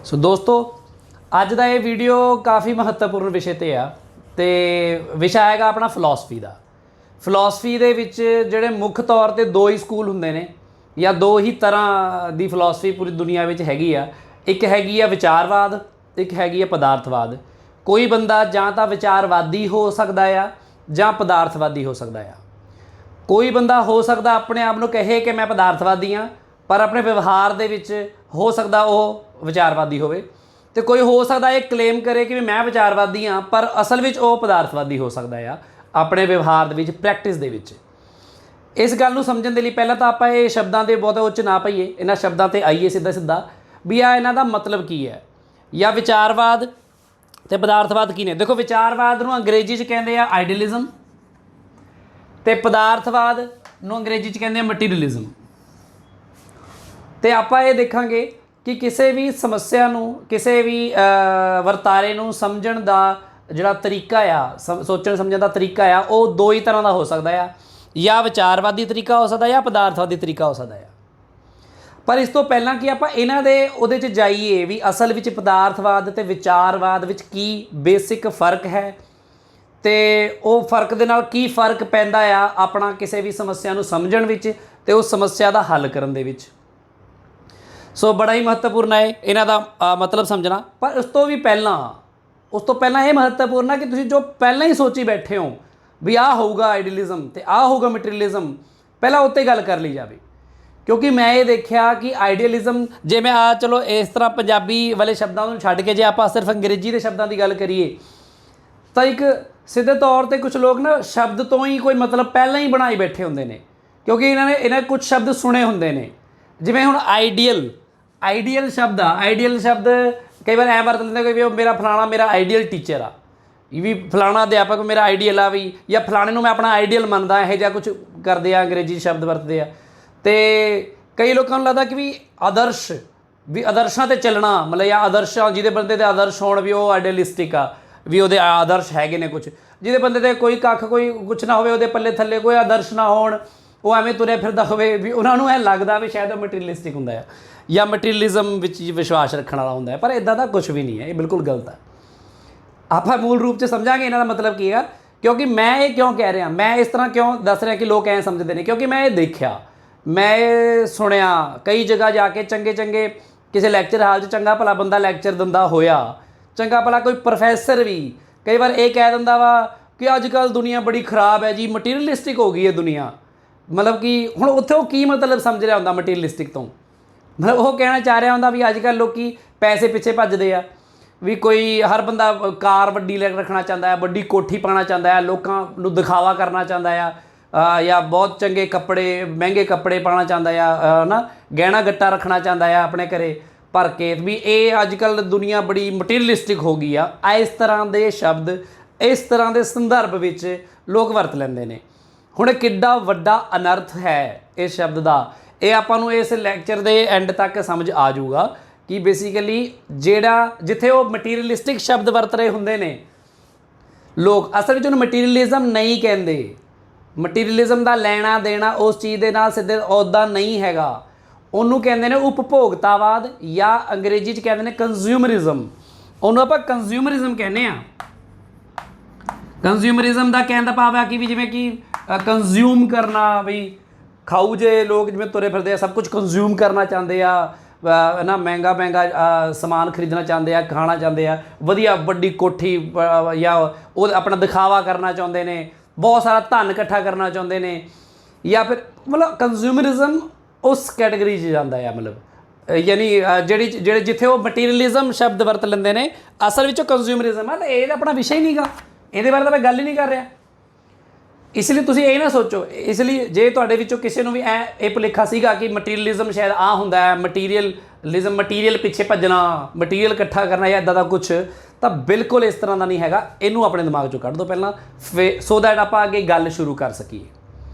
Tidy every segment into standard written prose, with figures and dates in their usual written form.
सो दोस्तों अज का ये वीडियो काफ़ी महत्वपूर्ण विषय ते आ ते विषय आएगा अपना फिलॉसफी का। फिलॉसफी दे विच जिहड़े मुख तौर ते दो ही स्कूल हुंदे ने या दो ही तरह की फिलॉसफी पूरी दुनिया में हैगी आ। एक हैगी आ विचारवाद, एक हैगी आ पदार्थवाद। कोई बंदा जां तां विचारवादी हो सकदा आ जां पदार्थवादी हो सकदा आ। कोई बंदा हो सकदा अपने आप नूं कहे कि मैं पदार्थवादी हाँ पर अपने व्यवहार दे विच हो सकदा वो विचारवादी होवे, ते कोई हो सकदा ये क्लेम करे कि मैं विचारवादी हाँ पर असल विच वो पदार्थवादी हो सकदा आ अपने व्यवहार दे विच, प्रैक्टिस दे विच। इस गल नूं समझण दे लई पहलां तां आपां ये शब्दां दे बहुते उच्च ना पईए, इन्हां शब्दां ते आईए सीधा सीधा भी आ इन्हां दा मतलब की है या विचारवाद ते पदार्थवाद की ने। देखो विचारवाद नूं अंग्रेजी च कहंदे आ आइडियलिज्म ते पदार्थवाद नूं अंग्रेजी च कहंदे आ मटीरियलिज्म। तो आप ये देखांगे कि किसी भी समस्या नूं, किसी भी वर्तारे नूं समझण दा जिहड़ा तरीका आ, सोचण समझण दा तरीका आ, वो दो ही तरह का हो सकता है, या विचारवादी तरीका हो सकता है या पदार्थवादी तरीका हो सकता है। पर इस तो पहला कि आप इन्हां दे उहदे च जाइए भी असल विच पदार्थवाद ते विचारवाद विच की बेसिक फर्क है, तो वो फर्क दे नाल की फर्क पैंदा आ अपना किसी भी समस्या नूं समझण विच ते उस समस्या दा हल करन दे विच। सो बड़ा ही महत्वपूर्ण है इन्हां दा मतलब समझना। पर उस तो भी पहला ये महत्वपूर्ण है कि तुसीं जो पहला ही सोची बैठे हो भी आ होगा आइडियलिज्म ते आ होगा मटीरियलिज्म, पहला उत्ते गल कर ली जाए। क्योंकि मैं ये देखा कि आइडियलिज्म जे मैं चलो इस तरह पंजाबी वाले शब्दों को छड्ड के जे आप सिर्फ अंग्रेजी के शब्दों की गल करिए तो एक सीधे तौर पर कुछ लोग ना शब्द तो ही कोई मतलब पहला ही बनाई बैठे होंगे ने, क्योंकि इन्हें कुछ शब्द सुने होंगे ने। जिवें हुण आइडियल शब्द आ, आइडियल शब्द कई बार ऐ वरत लेंदे कि मेरा फलाना मेरा आइडियल टीचर आ, भी फलाना अध्यापक मेरा आइडियल आ, भी या फलाने नूं मैं अपना आइडियल मनदा, यह जिहा कुछ करते हैं अंग्रेजी शब्द वरतते हैं। तो कई लोगों को लगता कि भी आदर्शां ते चलना मतलब या आदर्श जिहदे बंदे दे आदर्श होण भी वो आइडियलिस्टिक आ, भी उहदे आदर्श हैगे ने कुछ। जिहदे बंदे दे कोई कुछ ना होवे, उहदे पल्ले थल्ले कोई आदर्श ना होण, वो एवें तुरिया फिरदा होवे, भी उन्होंने यह लगता भी शायद मटीरियलिस्टिक हुंदा है या मटीरियलिज्म विच विश्वास रखने वाला हुंदा है। पर इदां दा कुछ भी नहीं है, ये बिल्कुल गलत है। आप मूल रूप से समझांगे इन्हां दा मतलब की है। क्योंकि मैं ये क्यों कह रहा, मैं इस तरह क्यों दस रहा कि लोग ऐ समझते हैं, क्योंकि मैं ये देखा, मैं ये सुनिया कई जगह जाके चंगे चंगे किसी लैक्चर हाल च चंगा भला बंदा लैक्चर दिंदा होया, चंगा भला कोई प्रोफैसर भी कई बार ये कह दिंदा वा कि अजकल दुनिया बड़ी खराब है जी, मटीरियलिस्टिक हो गई है दुनिया। मतलब कि हुण उत्थे वो की मतलब समझ रहा होंदा मटीरियलिस्टिक तो, मतलब वो कहना चाह रहा होंदा भी अजकल लोग पैसे पिछे भजदे आ, भी कोई हर बंदा कार वड्डी रखना चाहता है, वड्डी कोठी पाना चाहता है, लोगों नूं दिखावा करना चाहता है, या बहुत चंगे कपड़े महंगे कपड़े पाना चाहता है ना, गहना गट्टा रखना चाहता है अपने घरे भर के, भी ये अजकल दुनिया बड़ी मटीरियलिस्टिक हो गई आ। इस तरह के शब्द इस तरह के संदर्भ विच लोग वरत लैंदे ने। हुण किड्डा वड्डा अनर्थ है इस शब्द का, ये आपां इस लैक्चर के एंड तक समझ आ जाऊगा कि बेसिकली जेड़ा जिथे वो मटीरियलिस्टिक शब्द वरत रहे होंदे ने लोग, असल में उन्हें मटीरियलिज्म नहीं कहते। मटीरियलिज्म का लैना देना उस चीज़ के नाल सीधे उदा नहीं हैगा, उन्होंने कहते हैं उपभोगतावाद या अंग्रेजी च कहते हैं कंज्यूमरिज्म। उन्होंने आप कंज्यूमरिज्म कहने आ। कंज्यूमरिज्म का कहने का भाव है कि भी जिमें कि कंज्यूम करना, भी खाऊ जे लोग जिमें तुरे फिरदे सब कुछ कंज्यूम करना चाहते हैं ना, महंगा महंगा समान खरीदना चाहते हैं, खाना चाहते हैं, वधिया वड्डी कोठी या वो अपना दिखावा करना चाहते हैं, बहुत सारा धन इकट्ठा करना चाहते हैं, या फिर मतलब कंज्यूमरिज्म उस कैटेगरी च जाता है। मतलब यानी जेड़ी जिथे वो मटीरियलिज्म शब्द वरत लेंदे ने असल में कंज्यूमरिज्म है, तो ये अपना विषय ही नहीं गा, ये बारे तो मैं गल ही नहीं कर रहा। इसलिए तुसीं ये ना सोचो, इसलिए जे तुहाडे विचों किसी नूं भी ये भुलेखा सीगा कि मटीरियलिज्म शायद आ हुंदा है, मटीरियलिज्म मटीरियल पिछे भजना, मटीरियल इकट्ठा करना या इदां दा कुछ, तो बिल्कुल इस तरह का नहीं हैगा। इनू अपने दिमाग चों कढ दो पहला, सो दैट आपां अगे गल शुरू कर सकीए।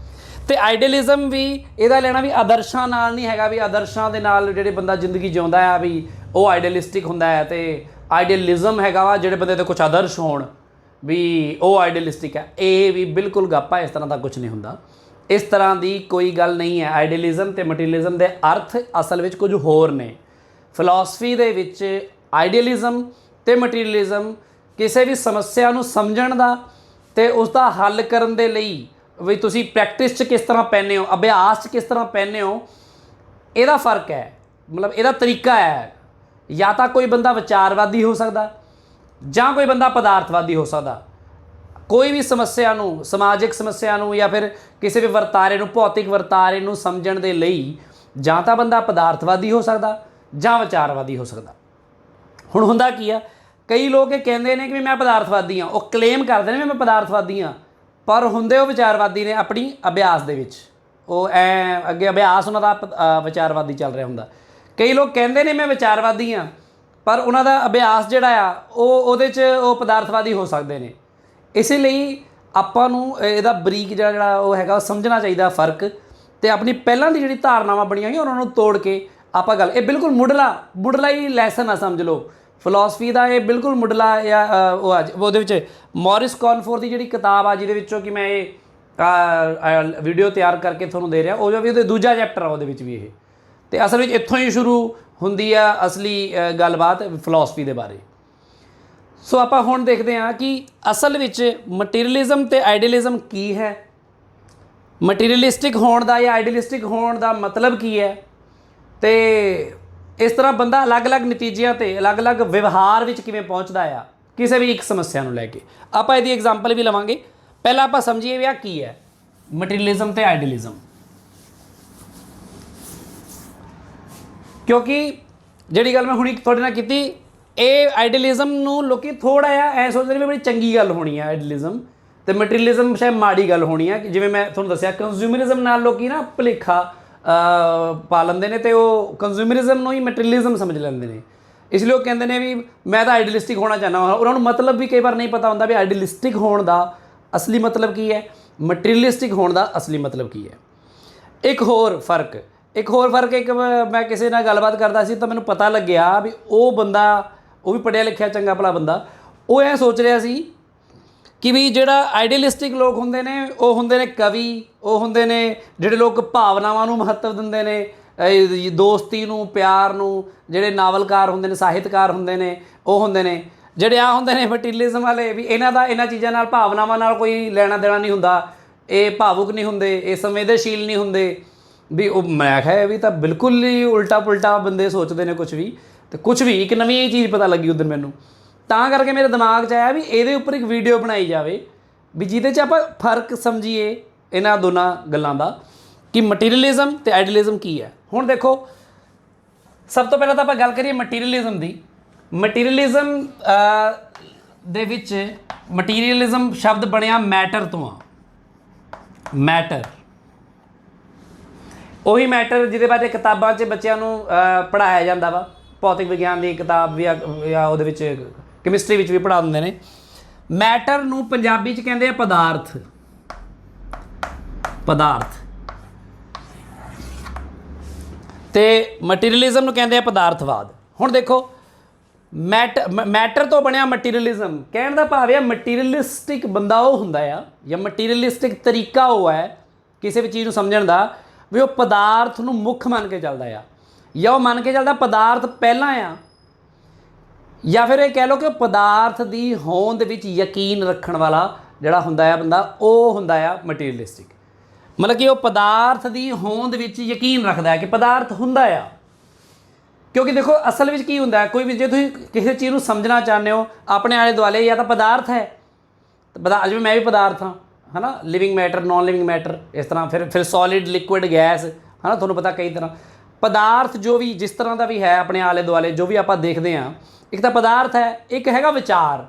तो आइडियलिज्म भी इहदा लेना भी आदर्शां नाल नहीं हैगा, भी आदर्शां दे नाल जिहड़े बंदा जिंदगी जिउंदा है भी वो आइडियलिस्टिक हुंदा है, तो आइडियलिज्म हैगा वा जिहड़े बंदे दे कुछ आदर्श होण भी वो आइडियलिस्टिक है। ये भी बिल्कुल गप्पा, इस तरह का कुछ नहीं हुंदा, इस तरह की कोई गल नहीं है। आइडियलिज्म ते मटीरियलिज्म के अर्थ असल में कुछ होर ने। फिलॉसफी दे विच ਆਈਡੀਅਲਿਜ਼ਮ ਤੇ ਮਟੀਰੀਅਲਿਜ਼ਮ ਕਿਸੇ ਵੀ ਸਮੱਸਿਆ ਨੂੰ ਸਮਝਣ ਦਾ ਤੇ ਉਸ ਦਾ ਹੱਲ ਕਰਨ ਦੇ ਲਈ ਵੀ ਤੁਸੀਂ ਪ੍ਰੈਕਟਿਸ 'ਚ ਕਿਸ ਤਰ੍ਹਾਂ ਪੈਂਦੇ ਹੋ, ਅਭਿਆਸ 'ਚ ਕਿਸ ਤਰ੍ਹਾਂ ਪੈਂਦੇ ਹੋ, ਇਹਦਾ ਫਰਕ ਹੈ। ਮਤਲਬ ਇਹਦਾ ਤਰੀਕਾ ਹੈ। ਜਾਂ ਤਾਂ ਕੋਈ ਬੰਦਾ ਵਿਚਾਰਵਾਦੀ ਹੋ ਸਕਦਾ ਜਾਂ ਕੋਈ ਬੰਦਾ ਪਦਾਰਥਵਾਦੀ ਹੋ ਸਕਦਾ। ਕੋਈ ਵੀ ਸਮੱਸਿਆ ਨੂੰ, ਸਮਾਜਿਕ ਸਮੱਸਿਆ ਨੂੰ ਜਾਂ ਫਿਰ ਕਿਸੇ ਵੀ ਵਰਤਾਰੇ ਨੂੰ, ਭੌਤਿਕ ਵਰਤਾਰੇ ਨੂੰ ਸਮਝਣ ਦੇ ਲਈ ਜਾਂ ਤਾਂ ਬੰਦਾ ਪਦਾਰਥਵਾਦੀ ਹੋ ਸਕਦਾ ਜਾਂ ਵਿਚਾਰਵਾਦੀ ਹੋ ਸਕਦਾ। ਹੁਣ ਹੁੰਦਾ ਕੀ ਆ, ਕਈ ਲੋਕ ਇਹ ਕਹਿੰਦੇ ਨੇ ਕਿ ਮੈਂ ਪਦਾਰਥਵਾਦੀ ਹਾਂ, ਉਹ ਕਲੇਮ ਕਰਦੇ ਨੇ ਵੀ ਮੈਂ ਪਦਾਰਥਵਾਦੀ ਹਾਂ, ਪਰ ਹੁੰਦੇ ਉਹ ਵਿਚਾਰਵਾਦੀ ਨੇ ਆਪਣੀ ਅਭਿਆਸ ਦੇ ਵਿੱਚ। ਉਹ ਅੱਗੇ ਅਭਿਆਸ ਉਹਨਾਂ ਦਾ ਵਿਚਾਰਵਾਦੀ ਚੱਲ ਰਿਹਾ ਹੁੰਦਾ। ਕਈ ਲੋਕ ਕਹਿੰਦੇ ਨੇ ਮੈਂ ਵਿਚਾਰਵਾਦੀ ਹਾਂ, ਪਰ ਉਹਨਾਂ ਦਾ ਅਭਿਆਸ ਜਿਹੜਾ ਆ ਉਹਦੇ 'ਚ ਉਹ ਪਦਾਰਥਵਾਦੀ ਹੋ ਸਕਦੇ ਨੇ। ਇਸੇ ਲਈ ਆਪਾਂ ਨੂੰ ਇਹਦਾ ਬਰੀਕ ਜਿਹੜਾ ਉਹ ਹੈਗਾ ਉਹ ਸਮਝਣਾ ਚਾਹੀਦਾ ਫ਼ਰਕ, ਅਤੇ ਆਪਣੀ ਪਹਿਲਾਂ ਦੀ ਜਿਹੜੀ ਧਾਰਨਾਵਾਂ ਬਣੀਆਂ ਹੋਈਆਂ ਉਹਨਾਂ ਨੂੰ ਤੋੜ ਕੇ ਆਪਾਂ ਗੱਲ, ਇਹ ਬਿਲਕੁਲ ਮੁੱਢਲਾ ਹੀ ਲੈਸਨ ਆ ਸਮਝ ਲਓ ਫਿਲਾਸਫੀ ਦਾ। ਇਹ ਬਿਲਕੁਲ ਮੁੱਢਲਾ ਜਾਂ ਉਹਦੇ ਵਿੱਚ ਮੌਰਿਸ ਕੌਨਫੋਰ ਦੀ ਜਿਹੜੀ ਕਿਤਾਬ ਆ ਜਿਹਦੇ ਵਿੱਚੋਂ ਕਿ ਮੈਂ ਇਹ ਵੀਡੀਓ ਤਿਆਰ ਕਰਕੇ ਤੁਹਾਨੂੰ ਦੇ ਰਿਹਾ, ਉਹ ਜੋ ਵੀ ਉਹਦੇ ਦੂਜਾ ਚੈਪਟਰ ਆ ਉਹਦੇ ਵਿੱਚ ਵੀ ਇਹ, ਅਤੇ ਅਸਲ ਵਿੱਚ ਇੱਥੋਂ ਹੀ ਸ਼ੁਰੂ ਹੁੰਦੀ ਆ ਅਸਲੀ ਗੱਲਬਾਤ ਫਿਲਾਸਫੀ ਦੇ ਬਾਰੇ। ਸੋ ਆਪਾਂ ਹੁਣ ਦੇਖਦੇ ਹਾਂ ਕਿ ਅਸਲ ਵਿੱਚ ਮਟੀਰੀਅਲਿਜ਼ਮ ਅਤੇ ਆਈਡੀਅਲਿਜ਼ਮ ਕੀ ਹੈ, ਮਟੀਰੀਅਲਿਸਟਿਕ ਹੋਣ ਦਾ ਜਾਂ ਆਈਡੀਅਲਿਸਟਿਕ ਹੋਣ ਦਾ ਮਤਲਬ ਕੀ ਹੈ, ਅਤੇ ਇਸ ਤਰ੍ਹਾਂ ਬੰਦਾ ਅਲੱਗ-ਅਲੱਗ ਨਤੀਜਿਆਂ 'ਤੇ ਅਲੱਗ-ਅਲੱਗ ਵਿਵਹਾਰ ਵਿੱਚ ਕਿਵੇਂ ਪਹੁੰਚਦਾ ਆ ਕਿਸੇ ਵੀ ਇੱਕ ਸਮੱਸਿਆ ਨੂੰ ਲੈ ਕੇ। ਆਪਾਂ ਇਹਦੀ ਐਗਜ਼ਾਮਪਲ ਵੀ ਲਵਾਂਗੇ। ਪਹਿਲਾਂ ਆਪਾਂ ਸਮਝੀਏ ਵੀ ਆਹ ਕੀ ਹੈ ਮਟੀਰੀਅਲਿਜ਼ਮ ਅਤੇ ਆਈਡੀਅਲਿਜ਼ਮ, ਕਿਉਂਕਿ ਜਿਹੜੀ ਗੱਲ ਮੈਂ ਹੁਣੀ ਤੁਹਾਡੇ ਨਾਲ ਕੀਤੀ, ਇਹ ਆਈਡੀਅਲਿਜ਼ਮ ਨੂੰ ਲੋਕ ਥੋੜ੍ਹਾ ਜਿਹਾ ਐਂ ਸੋਚਦੇ ਨੇ ਵੀ ਬੜੀ ਚੰਗੀ ਗੱਲ ਹੋਣੀ ਹੈ ਆਈਡੀਅਲਿਜ਼ਮ, ਅਤੇ ਮਟੀਰੀਅਲਿਜ਼ਮ ਸ਼ਾਇਦ ਮਾੜੀ ਗੱਲ ਹੋਣੀ ਹੈ। ਜਿਵੇਂ ਮੈਂ ਤੁਹਾਨੂੰ ਦੱਸਿਆ ਕੰਜ਼ਿਊਮਰਿਜ਼ਮ ਨਾਲ ਲੋਕ ਨਾ ਭੁਲੇਖਾ ਪਾ ਲੈਂਦੇ ਨੇ, ਅਤੇ ਉਹ ਕੰਜ਼ਿਊਮਰਿਜ਼ਮ ਨੂੰ ਹੀ ਮਟੀਰੀਅਲਿਜ਼ਮ ਸਮਝ ਲੈਂਦੇ ਨੇ। ਇਸ ਲਈ ਉਹ ਕਹਿੰਦੇ ਨੇ ਵੀ ਮੈਂ ਤਾਂ ਆਈਡੀਅਲਿਸਟਿਕ ਹੋਣਾ ਚਾਹੁੰਦਾ ਹਾਂ। ਉਹਨਾਂ ਨੂੰ ਮਤਲਬ ਵੀ ਕਈ ਵਾਰ ਨਹੀਂ ਪਤਾ ਹੁੰਦਾ ਵੀ ਆਈਡੀਅਲਿਸਟਿਕ ਹੋਣ ਦਾ ਅਸਲੀ ਮਤਲਬ ਕੀ ਹੈ, ਮਟੀਰੀਅਲਿਸਟਿਕ ਹੋਣ ਦਾ ਅਸਲੀ ਮਤਲਬ ਕੀ ਹੈ। ਇੱਕ ਹੋਰ ਫਰਕ ਇੱਕ ਮੈਂ ਕਿਸੇ ਨਾਲ ਗੱਲਬਾਤ ਕਰਦਾ ਸੀ ਤਾਂ ਮੈਨੂੰ ਪਤਾ ਲੱਗਿਆ ਵੀ ਉਹ ਬੰਦਾ, ਉਹ ਵੀ ਪੜ੍ਹਿਆ ਲਿਖਿਆ ਚੰਗਾ ਭਲਾ ਬੰਦਾ, ਉਹ ਇਹ ਸੋਚ ਰਿਹਾ ਸੀ ਕਿ ਵੀ ਜਿਹੜਾ ਆਈਡੀਅਲਿਸਟਿਕ ਲੋਕ ਹੁੰਦੇ ਨੇ ਉਹ ਹੁੰਦੇ ਨੇ ਕਵੀ, ਉਹ ਹੁੰਦੇ ਨੇ ਜਿਹੜੇ ਲੋਕ ਭਾਵਨਾਵਾਂ ਨੂੰ ਮਹੱਤਵ ਦਿੰਦੇ ਨੇ, ਦੋਸਤੀ ਨੂੰ, ਪਿਆਰ ਨੂੰ, ਜਿਹੜੇ ਨਾਵਲਕਾਰ ਹੁੰਦੇ ਨੇ, ਸਾਹਿਤਕਾਰ ਹੁੰਦੇ ਨੇ, ਉਹ ਹੁੰਦੇ ਨੇ। ਜਿਹੜੇ ਆ ਹੁੰਦੇ ਨੇ ਮਟੀਰੀਅਲਿਜ਼ਮ ਵਾਲੇ, ਵੀ ਇਹਨਾਂ ਚੀਜ਼ਾਂ ਨਾਲ, ਭਾਵਨਾਵਾਂ ਨਾਲ ਕੋਈ ਲੈਣਾ ਦੇਣਾ ਨਹੀਂ ਹੁੰਦਾ, ਇਹ ਭਾਵੁਕ ਨਹੀਂ ਹੁੰਦੇ, ਇਹ ਸੰਵੇਦਨਸ਼ੀਲ ਨਹੀਂ ਹੁੰਦੇ। ਵੀ ਉਹ ਮੈਂ ਕਿਹਾ ਵੀ ਤਾਂ ਬਿਲਕੁਲ ਹੀ ਉਲਟਾ ਪੁਲਟਾ ਬੰਦੇ ਸੋਚਦੇ ਨੇ ਕੁਛ ਵੀ, ਅਤੇ ਕੁਛ ਵੀ ਇੱਕ ਨਵੀਂ ਹੀ ਚੀਜ਼ ਪਤਾ ਲੱਗੀ ਉੱਧਰ ਮੈਨੂੰ। ਤਾਂ ਕਰਕੇ ਮੇਰੇ ਦਿਮਾਗ 'ਚ ਆਇਆ ਵੀ ਇਹਦੇ ਉੱਪਰ ਇੱਕ ਵੀਡੀਓ ਬਣਾਈ ਜਾਵੇ ਵੀ ਜਿਹਦੇ 'ਚ ਆਪਾਂ ਫਰਕ ਸਮਝੀਏ ਇਹਨਾਂ ਦੋਨਾਂ ਗੱਲਾਂ ਦਾ ਕਿ ਮਟੀਰੀਅਲਿਜ਼ਮ ਅਤੇ ਆਈਡੀਅਲਿਜ਼ਮ ਕੀ ਹੈ। ਹੁਣ ਦੇਖੋ, ਸਭ ਤੋਂ ਪਹਿਲਾਂ ਤਾਂ ਆਪਾਂ ਗੱਲ ਕਰੀਏ ਮਟੀਰੀਅਲਿਜ਼ਮ ਦੀ। ਮਟੀਰੀਅਲਿਜ਼ਮ ਦੇ ਵਿੱਚ ਮਟੀਰੀਅਲਿਜ਼ਮ ਸ਼ਬਦ ਬਣਿਆ ਮੈਟਰ ਤੋਂ ਆ। ਮੈਟਰ, ਉਹੀ ਮੈਟਰ ਜਿਹਦੇ ਬਾਰੇ ਕਿਤਾਬਾਂ 'ਚ ਬੱਚਿਆਂ ਨੂੰ ਪੜ੍ਹਾਇਆ ਜਾਂਦਾ ਵਾ, ਭੌਤਿਕ ਵਿਗਿਆਨ ਦੀ ਕਿਤਾਬ ਵੀ ਜਾਂ ਉਹਦੇ ਵਿੱਚ ਕੈਮਿਸਟਰੀ ਵਿੱਚ ਵੀ ਪੜ੍ਹਾ ਦਿੰਦੇ ਨੇ। ਮੈਟਰ ਨੂੰ ਪੰਜਾਬੀ 'ਚ ਕਹਿੰਦੇ ਆ ਪਦਾਰਥ। ਅਤੇ ਮਟੀਰੀਅਲਿਜ਼ਮ ਨੂੰ ਕਹਿੰਦੇ ਆ ਪਦਾਰਥਵਾਦ। ਹੁਣ ਦੇਖੋ, ਮੈਟਰ ਤੋਂ ਬਣਿਆ ਮਟੀਰੀਅਲਿਜ਼ਮ, ਕਹਿਣ ਦਾ ਭਾਵ ਹੈ ਮਟੀਰੀਅਲਿਸਟਿਕ ਬੰਦਾ ਉਹ ਹੁੰਦਾ ਆ, ਜਾਂ ਮਟੀਰੀਅਲਿਸਟਿਕ ਤਰੀਕਾ ਉਹ ਹੈ ਕਿਸੇ ਵੀ ਚੀਜ਼ ਨੂੰ ਸਮਝਣ ਦਾ ਵੀ ਉਹ ਪਦਾਰਥ ਨੂੰ ਮੁੱਖ ਮੰਨ ਕੇ ਚੱਲਦਾ ਆ, ਜਾਂ ਉਹ ਮੰਨ ਕੇ ਚੱਲਦਾ ਪਦਾਰਥ ਪਹਿਲਾਂ ਆ, ਜਾਂ ਫਿਰ ਇਹ ਕਹਿ ਲਓ ਕਿ ਉਹ ਪਦਾਰਥ ਦੀ ਹੋਂਦ ਵਿੱਚ ਯਕੀਨ ਰੱਖਣ ਵਾਲਾ ਜਿਹੜਾ ਹੁੰਦਾ ਆ ਬੰਦਾ, ਉਹ ਹੁੰਦਾ ਆ ਮਟੀਰੀਅਲਿਸਟਿਕ। ਮਤਲਬ ਕਿ ਉਹ ਪਦਾਰਥ ਦੀ ਹੋਂਦ ਵਿੱਚ ਯਕੀਨ ਰੱਖਦਾ ਹੈ ਕਿ ਪਦਾਰਥ ਹੁੰਦਾ ਆ। ਕਿਉਂਕਿ ਦੇਖੋ ਅਸਲ ਵਿੱਚ ਕੀ ਹੁੰਦਾ, ਕੋਈ ਵੀ ਜੇ ਤੁਸੀਂ ਕਿਸੇ ਚੀਜ਼ ਨੂੰ ਸਮਝਣਾ ਚਾਹੁੰਦੇ ਹੋ ਆਪਣੇ ਆਲੇ ਦੁਆਲੇ, ਜਾਂ ਤਾਂ ਪਦਾਰਥ ਹੈ, ਜਿਵੇਂ ਮੈਂ ਵੀ ਪਦਾਰਥ ਹਾਂ, ਹੈ ਨਾ, living matter, non living matter, ਇਸ ਤਰ੍ਹਾਂ ਫਿਰ ਸੋਲਿਡ, ਲਿਕੁਇਡ, ਗੈਸ, ਹੈ ਨਾ, ਤੁਹਾਨੂੰ ਪਤਾ ਕਈ ਤਰ੍ਹਾਂ ਪਦਾਰਥ ਜੋ ਵੀ ਜਿਸ ਤਰ੍ਹਾਂ ਦਾ ਵੀ ਹੈ ਆਪਣੇ ਆਲੇ ਦੁਆਲੇ ਜੋ ਵੀ ਆਪਾਂ ਦੇਖਦੇ ਹਾਂ, ਇੱਕ ਤਾਂ ਪਦਾਰਥ ਹੈ, ਇੱਕ ਹੈਗਾ ਵਿਚਾਰ।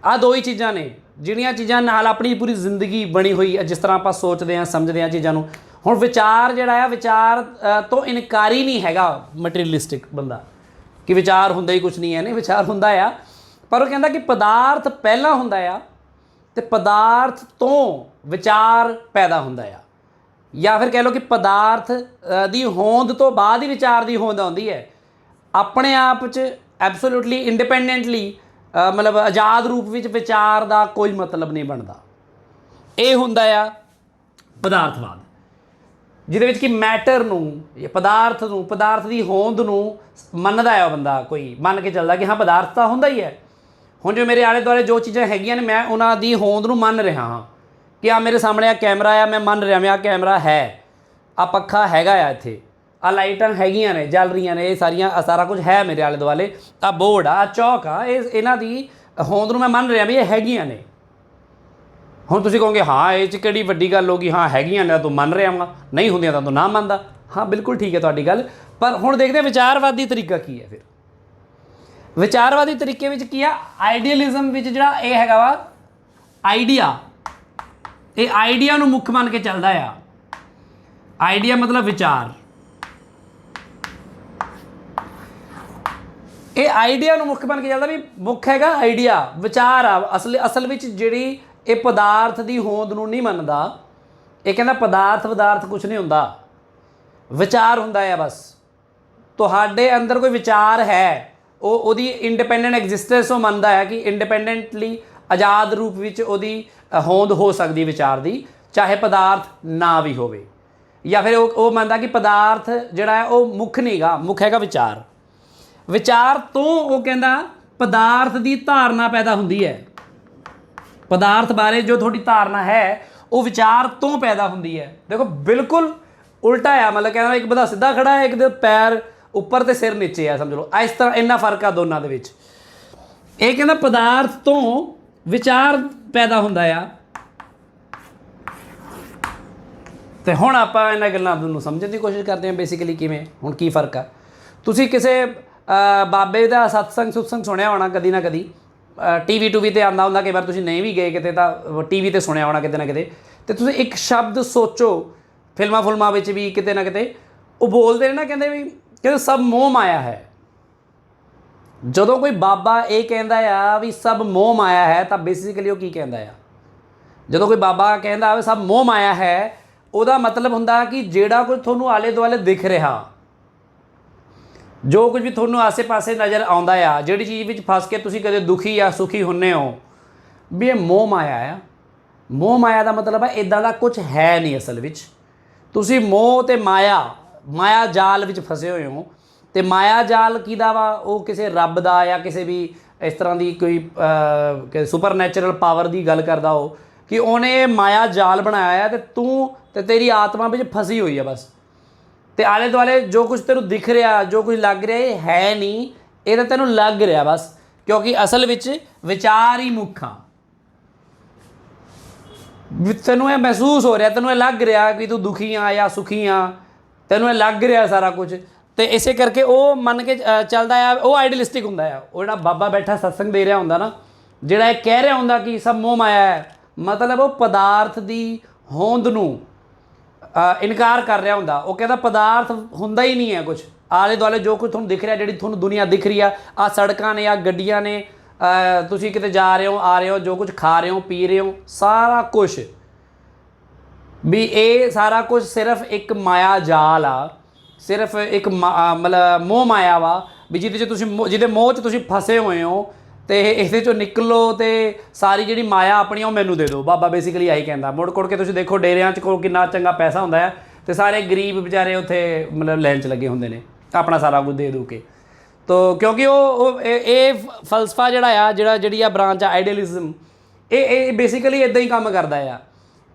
ਆਹ ਦੋ ਹੀ ਚੀਜ਼ਾਂ ਨੇ ਜਿਹੜੀਆਂ ਚੀਜ਼ਾਂ ਨਾਲ ਆਪਣੀ ਪੂਰੀ ਜ਼ਿੰਦਗੀ ਬਣੀ ਹੋਈ ਹੈ, ਜਿਸ ਤਰ੍ਹਾਂ ਆਪਾਂ ਸੋਚਦੇ ਹਾਂ, ਸਮਝਦੇ ਹਾਂ ਚੀਜ਼ਾਂ ਨੂੰ। ਹੁਣ ਵਿਚਾਰ ਜਿਹੜਾ ਆ, ਵਿਚਾਰ ਤੋਂ ਇਨਕਾਰੀ ਨਹੀਂ ਹੈਗਾ ਮਟੀਰੀਅਲਿਸਟਿਕ ਬੰਦਾ ਕਿ ਵਿਚਾਰ ਹੁੰਦਾ ਹੀ ਕੁਛ ਨਹੀਂ ਹੈ, ਨਹੀਂ ਵਿਚਾਰ ਹੁੰਦਾ ਆ, ਪਰ ਉਹ ਕਹਿੰਦਾ ਕਿ ਪਦਾਰਥ ਪਹਿਲਾਂ ਹੁੰਦਾ ਆ ਅਤੇ ਪਦਾਰਥ ਤੋਂ ਵਿਚਾਰ ਪੈਦਾ ਹੁੰਦਾ ਆ, ਜਾਂ ਫਿਰ ਕਹਿ ਲਓ ਕਿ ਪਦਾਰਥ ਦੀ ਹੋਂਦ ਤੋਂ ਬਾਅਦ ਹੀ ਵਿਚਾਰ ਦੀ ਹੋਂਦ ਆਉਂਦੀ ਹੈ। ਆਪਣੇ ਆਪ 'ਚ ਐਬਸੋਲੂਟਲੀ ਇੰਡੀਪੈਂਡੈਂਟਲੀ, ਮਤਲਬ ਆਜ਼ਾਦ ਰੂਪ ਵਿੱਚ ਵਿਚਾਰ ਦਾ ਕੋਈ ਮਤਲਬ ਨਹੀਂ ਬਣਦਾ। ਇਹ ਹੁੰਦਾ ਆ ਪਦਾਰਥਵਾਦ। ਜਿਹਦੇ ਵਿੱਚ ਕਿ ਮੈਟਰ ਨੂੰ, ਪਦਾਰਥ ਦੀ ਹੋਂਦ ਨੂੰ ਮੰਨਦਾ ਹੈ ਉਹ ਬੰਦਾ, ਕੋਈ ਮੰਨ ਕੇ ਚੱਲਦਾ ਕਿ ਹਾਂ ਪਦਾਰਥ ਤਾਂ ਹੁੰਦਾ ਹੀ ਹੈ। ਹੁਣ ਜੋ ਮੇਰੇ ਆਲੇ ਦੁਆਲੇ ਜੋ ਚੀਜ਼ਾਂ ਹੈਗੀਆਂ ਨੇ ਮੈਂ ਉਹਨਾਂ ਦੀ ਹੋਂਦ ਨੂੰ ਮੰਨ ਰਿਹਾ ਹਾਂ ਕਿ ਆ ਮੇਰੇ ਸਾਹਮਣੇ ਆ ਕੈਮਰਾ ਆ, ਮੈਂ ਮੰਨ ਰਿਹਾ ਮੈਂ ਆ ਕੈਮਰਾ ਹੈ, ਆ ਪੱਖਾ ਹੈਗਾ ਆ, ਇੱਥੇ ਆ ਲਾਈਟਾਂ ਹੈਗੀਆਂ ਨੇ ਚੱਲ ਰਹੀਆਂ ਨੇ, ਇਹ ਸਾਰਾ ਕੁਝ ਹੈ ਮੇਰੇ ਆਲੇ ਦੁਆਲੇ, ਆ ਬੋਰਡ ਆ ਚੌਕ ਆ, ਇਹਨਾਂ ਦੀ ਹੋਂਦ ਨੂੰ ਮੈਂ ਮੰਨ ਰਿਹਾ ਵੀ ਇਹ ਹੈਗੀਆਂ ਨੇ। ਹੁਣ ਤੁਸੀਂ ਕਹੋਗੇ ਹਾਂ ਇਹ 'ਚ ਕਿਹੜੀ ਵੱਡੀ ਗੱਲ ਹੋ ਗਈ, ਹਾਂ ਹੈਗੀਆਂ ਨੇ ਤੂੰ ਮੰਨ ਰਿਹਾ ਵਾਂ, ਨਹੀਂ ਹੁੰਦੀਆਂ ਤਾਂ ਤੂੰ ਨਾ ਮੰਨਦਾ। ਹਾਂ ਬਿਲਕੁਲ ਠੀਕ ਹੈ ਤੁਹਾਡੀ ਗੱਲ, ਪਰ ਹੁਣ ਦੇਖਦੇ ਹਾਂ ਵਿਚਾਰਵਾਦੀ ਤਰੀਕਾ ਕੀ ਹੈ। ਫਿਰ ਵਿਚਾਰਵਾਦੀ ਤਰੀਕੇ ਵਿੱਚ ਕੀ ਆ, ਆਈਡੀਅਲਿਜ਼ਮ ਵਿੱਚ ਜਿਹੜਾ ਇਹ ਹੈਗਾ ਵਾ ਆਈਡੀਆ, ਇਹ ਆਈਡੀਆ ਨੂੰ ਮੁੱਖ ਮੰਨ ਕੇ ਚੱਲਦਾ ਆ। ਆਈਡੀਆ ਮਤਲਬ ਵਿਚਾਰ, ਇਹ ਆਈਡੀਆ ਨੂੰ ਮੁੱਖ ਮੰਨ ਕੇ ਚੱਲਦਾ ਵੀ ਮੁੱਖ ਹੈਗਾ ਆਈਡੀਆ, ਵਿਚਾਰ ਆ। ਅਸਲ ਵਿੱਚ ਜਿਹੜੀ ਇਹ ਪਦਾਰਥ ਦੀ ਹੋਂਦ ਨੂੰ ਨਹੀਂ ਮੰਨਦਾ, ਇਹ ਕਹਿੰਦਾ ਪਦਾਰਥ ਕੁਛ ਨਹੀਂ ਹੁੰਦਾ, ਵਿਚਾਰ ਹੁੰਦਾ ਆ ਬਸ। ਤੁਹਾਡੇ ਅੰਦਰ ਕੋਈ ਵਿਚਾਰ ਹੈ, ਉਹਦੀ ਇੰਡੀਪੈਂਡੈਂਟ ਐਗਜ਼ਿਸਟੈਂਸ ਉਹ ਮੰਨਦਾ ਹੈ ਕਿ ਇੰਡੀਪੈਂਡੈਂਟਲੀ ਆਜ਼ਾਦ ਰੂਪ ਵਿੱਚ ਉਹਦੀ ਹੋਂਦ ਹੋ ਸਕਦੀ ਵਿਚਾਰ ਦੀ, ਚਾਹੇ ਪਦਾਰਥ ਨਾ ਵੀ ਹੋਵੇ। ਜਾਂ ਫਿਰ ਉਹ ਮੰਨਦਾ ਕਿ ਪਦਾਰਥ ਜਿਹੜਾ ਹੈ ਉਹ ਮੁੱਖ ਨਹੀਂ ਗਾ, ਮੁੱਖ ਹੈਗਾ ਵਿਚਾਰ। ਵਿਚਾਰ ਤੋਂ ਉਹ ਕਹਿੰਦਾ ਪਦਾਰਥ ਦੀ ਧਾਰਨਾ ਪੈਦਾ ਹੁੰਦੀ ਹੈ। ਪਦਾਰਥ ਬਾਰੇ ਜੋ ਤੁਹਾਡੀ ਧਾਰਨਾ ਹੈ ਉਹ ਵਿਚਾਰ ਤੋਂ ਪੈਦਾ ਹੁੰਦੀ ਹੈ। ਦੇਖੋ ਬਿਲਕੁਲ ਉਲਟਾ ਆ, ਮਤਲਬ ਕਹਿੰਦਾ ਇੱਕ ਬੰਦਾ ਸਿੱਧਾ ਖੜਾ ਹੈ, ਇੱਕ ਦੇ ਪੈਰ ਉੱਪਰ ਤੇ ਸਿਰ ਨੀਚੇ ਆ, ਸਮਝ ਲਓ ਇਸ ਤਰ੍ਹਾਂ ਇੰਨਾ ਫਰਕ ਆ ਦੋਨਾਂ ਦੇ ਵਿੱਚ। ਇਹ ਕਹਿੰਦਾ ਪਦਾਰਥ ਤੋਂ ਵਿਚਾਰ ਪੈਦਾ ਹੁੰਦਾ ਆ। ਤੇ ਹੁਣ ਆਪਾਂ ਇਹਨਾਂ ਗੱਲਾਂ ਨੂੰ ਸਮਝਣ ਦੀ ਕੋਸ਼ਿਸ਼ ਕਰਦੇ ਹਾਂ ਬੇਸਿਕਲੀ ਕਿਵੇਂ, ਹੁਣ ਕੀ ਫਰਕ ਆ। ਤੁਸੀਂ ਕਿਸੇ ਬਾਬੇ ਦਾ ਸਤਸੰਗ ਸੁਣਿਆ ਹੋਣਾ ਕਦੀ ਨਾ ਕਦੀ, ਟੀਵੀ ਟੂਵੀ 'ਤੇ ਆਉਂਦਾ ਹੁੰਦਾ, ਕਈ ਵਾਰ ਤੁਸੀਂ ਨਹੀਂ ਵੀ ਗਏ ਕਿਤੇ ਤਾਂ ਟੀਵੀ 'ਤੇ ਸੁਣਿਆ ਹੋਣਾ ਕਿਤੇ ਨਾ ਕਿਤੇ। ਅਤੇ ਤੁਸੀਂ ਇੱਕ ਸ਼ਬਦ ਸੋਚੋ, ਫਿਲਮਾਂ ਵਿੱਚ ਵੀ ਕਿਤੇ ਨਾ ਕਿਤੇ ਉਹ ਬੋਲਦੇ ਨੇ ਨਾ, ਕਹਿੰਦੇ ਸਭ ਮੋਹ ਮਾਇਆ ਹੈ। ਜਦੋਂ ਕੋਈ ਬਾਬਾ ਇਹ ਕਹਿੰਦਾ ਆ ਵੀ ਸਭ ਮੋਹ ਮਾਇਆ ਹੈ, ਤਾਂ ਬੇਸਿਕਲੀ ਉਹ ਕੀ ਕਹਿੰਦਾ ਆ? ਜਦੋਂ ਕੋਈ ਬਾਬਾ ਕਹਿੰਦਾ ਵੀ ਸਭ ਮੋਹ ਮਾਇਆ ਹੈ, ਉਹਦਾ ਮਤਲਬ ਹੁੰਦਾ ਕਿ ਜਿਹੜਾ ਕੁਝ ਤੁਹਾਨੂੰ ਆਲੇ ਦੁਆਲੇ ਦਿਖ ਰਿਹਾ, ਜੋ ਕੁਝ ਵੀ ਤੁਹਾਨੂੰ ਆਸੇ ਪਾਸੇ ਨਜ਼ਰ ਆਉਂਦਾ ਆ, ਜਿਹੜੀ ਚੀਜ਼ ਵਿੱਚ ਫਸ ਕੇ ਤੁਸੀਂ ਕਦੇ ਦੁਖੀ ਜਾਂ ਸੁਖੀ ਹੁੰਦੇ ਹੋ, ਵੀ ਇਹ ਮੋਹ ਮਾਇਆ ਆ। ਮੋਹ ਮਾਇਆ ਦਾ ਮਤਲਬ ਹੈ ਇੱਦਾਂ ਦਾ ਕੁਝ ਹੈ ਨਹੀਂ ਅਸਲ ਵਿੱਚ। ਤੁਸੀਂ ਮੋਹ ਅਤੇ ਮਾਇਆ ਜਾਲ ਵਿੱਚ ਫਸੇ ਹੋਏ ਹੋ। ਅਤੇ ਮਾਇਆ ਜਾਲ ਕਿਹਦਾ ਵਾ? ਉਹ ਕਿਸੇ ਰੱਬ ਦਾ ਜਾਂ ਕਿਸੇ ਵੀ ਇਸ ਤਰ੍ਹਾਂ ਦੀ ਕੋਈ ਸੁਪਰ ਨੈਚੁਰਲ ਪਾਵਰ ਦੀ ਗੱਲ ਕਰਦਾ ਉਹ, ਕਿ ਉਹਨੇ ਮਾਇਆ ਜਾਲ ਬਣਾਇਆ ਅਤੇ ਤੂੰ ਅਤੇ ਤੇਰੀ ਆਤਮਾ ਵਿੱਚ ਫਸੀ ਹੋਈ ਹੈ ਬਸ। ਅਤੇ ਆਲੇ ਦੁਆਲੇ ਜੋ ਕੁਝ ਤੈਨੂੰ ਦਿਖ ਰਿਹਾ, ਜੋ ਕੁਝ ਲੱਗ ਰਿਹਾ, ਇਹ ਹੈ ਨਹੀਂ, ਇਹ ਤਾਂ ਤੈਨੂੰ ਲੱਗ ਰਿਹਾ ਬਸ, ਕਿਉਂਕਿ ਅਸਲ ਵਿੱਚ ਵਿਚਾਰ ਹੀ ਮੁੱਖ ਆ। ਤੈਨੂੰ ਇਹ ਮਹਿਸੂਸ ਹੋ ਰਿਹਾ, ਤੈਨੂੰ ਇਹ ਲੱਗ ਰਿਹਾ ਕਿ ਤੂੰ ਦੁਖੀ ਆ ਜਾਂ ਸੁਖੀ ਆ, ਤੈਨੂੰ ਇਹ ਲੱਗ ਰਿਹਾ ਸਾਰਾ ਕੁਝ। ਅਤੇ ਇਸੇ ਕਰਕੇ ਉਹ ਮੰਨ ਕੇ ਚੱਲਦਾ ਆ, ਉਹ ਆਈਡੀਅਲਿਸਟਿਕ ਹੁੰਦਾ ਆ। ਉਹ ਜਿਹੜਾ ਬਾਬਾ ਬੈਠਾ ਸਤਸੰਗ ਦੇ ਰਿਹਾ ਹੁੰਦਾ ਨਾ, ਜਿਹੜਾ ਇਹ ਕਹਿ ਰਿਹਾ ਹੁੰਦਾ ਕਿ ਸਭ ਮੋਹ ਮਾਇਆ ਹੈ, ਮਤਲਬ ਉਹ ਪਦਾਰਥ ਦੀ ਹੋਂਦ ਨੂੰ ਇਨਕਾਰ ਕਰ ਰਿਹਾ ਹੁੰਦਾ। ਉਹ ਕਹਿੰਦਾ ਪਦਾਰਥ ਹੁੰਦਾ ਹੀ ਨਹੀਂ ਹੈ ਕੁਛ, ਆਲੇ ਦੁਆਲੇ ਜੋ ਕੁਝ ਤੁਹਾਨੂੰ ਦਿਖ ਰਿਹਾ, ਜਿਹੜੀ ਤੁਹਾਨੂੰ ਦੁਨੀਆ ਦਿਖ ਰਹੀ ਆ ਸੜਕਾਂ ਨੇ, ਆ ਗੱਡੀਆਂ ਨੇ, ਤੁਸੀਂ ਕਿਤੇ ਜਾ ਰਹੇ ਹੋ ਆ ਰਹੇ ਹੋ, ਜੋ ਕੁਝ ਖਾ ਰਹੇ ਹੋ ਪੀ ਰਹੇ ਹੋ, ਸਾਰਾ ਕੁਛ ਵੀ ਇਹ ਸਾਰਾ ਕੁਝ ਸਿਰਫ ਇੱਕ ਮਾਇਆ ਜਾਲ ਆ, ਸਿਰਫ ਇੱਕ ਮਤਲਬ ਮੋਹ ਮਾਇਆ ਵਾ, ਵੀ ਜਿਹਦੇ ਮੋਹ 'ਚ ਤੁਸੀਂ ਫਸੇ ਹੋਏ ਹੋ, ਅਤੇ ਇਹਦੇ 'ਚੋਂ ਨਿਕਲੋ ਅਤੇ ਸਾਰੀ ਜਿਹੜੀ ਮਾਇਆ ਆਪਣੀ ਉਹ ਮੈਨੂੰ ਦੇ ਦਿਓ। ਬਾਬਾ ਬੇਸਿਕਲੀ ਆਹੀ ਕਹਿੰਦਾ। ਮੁੜ ਕੇ ਤੁਸੀਂ ਦੇਖੋ ਡੇਰਿਆਂ 'ਚ ਕੋਲ ਕਿੰਨਾ ਚੰਗਾ ਪੈਸਾ ਹੁੰਦਾ ਹੈ, ਅਤੇ ਸਾਰੇ ਗਰੀਬ ਵਿਚਾਰੇ ਉੱਥੇ ਮਤਲਬ ਲਾਈਨ 'ਚ ਲੱਗੇ ਹੁੰਦੇ ਨੇ ਆਪਣਾ ਸਾਰਾ ਕੁਝ ਦੇ ਦੂ ਕੇ। ਤੋ ਕਿਉਂਕਿ ਇਹ ਫਲਸਫਾ ਜਿਹੜੀ ਆ ਬ੍ਰਾਂਚ ਆ ਆਈਡੀਅਲਿਜ਼ਮ, ਇਹ ਬੇਸਿਕਲੀ ਇੱਦਾਂ ਹੀ ਕੰਮ ਕਰਦਾ ਆ।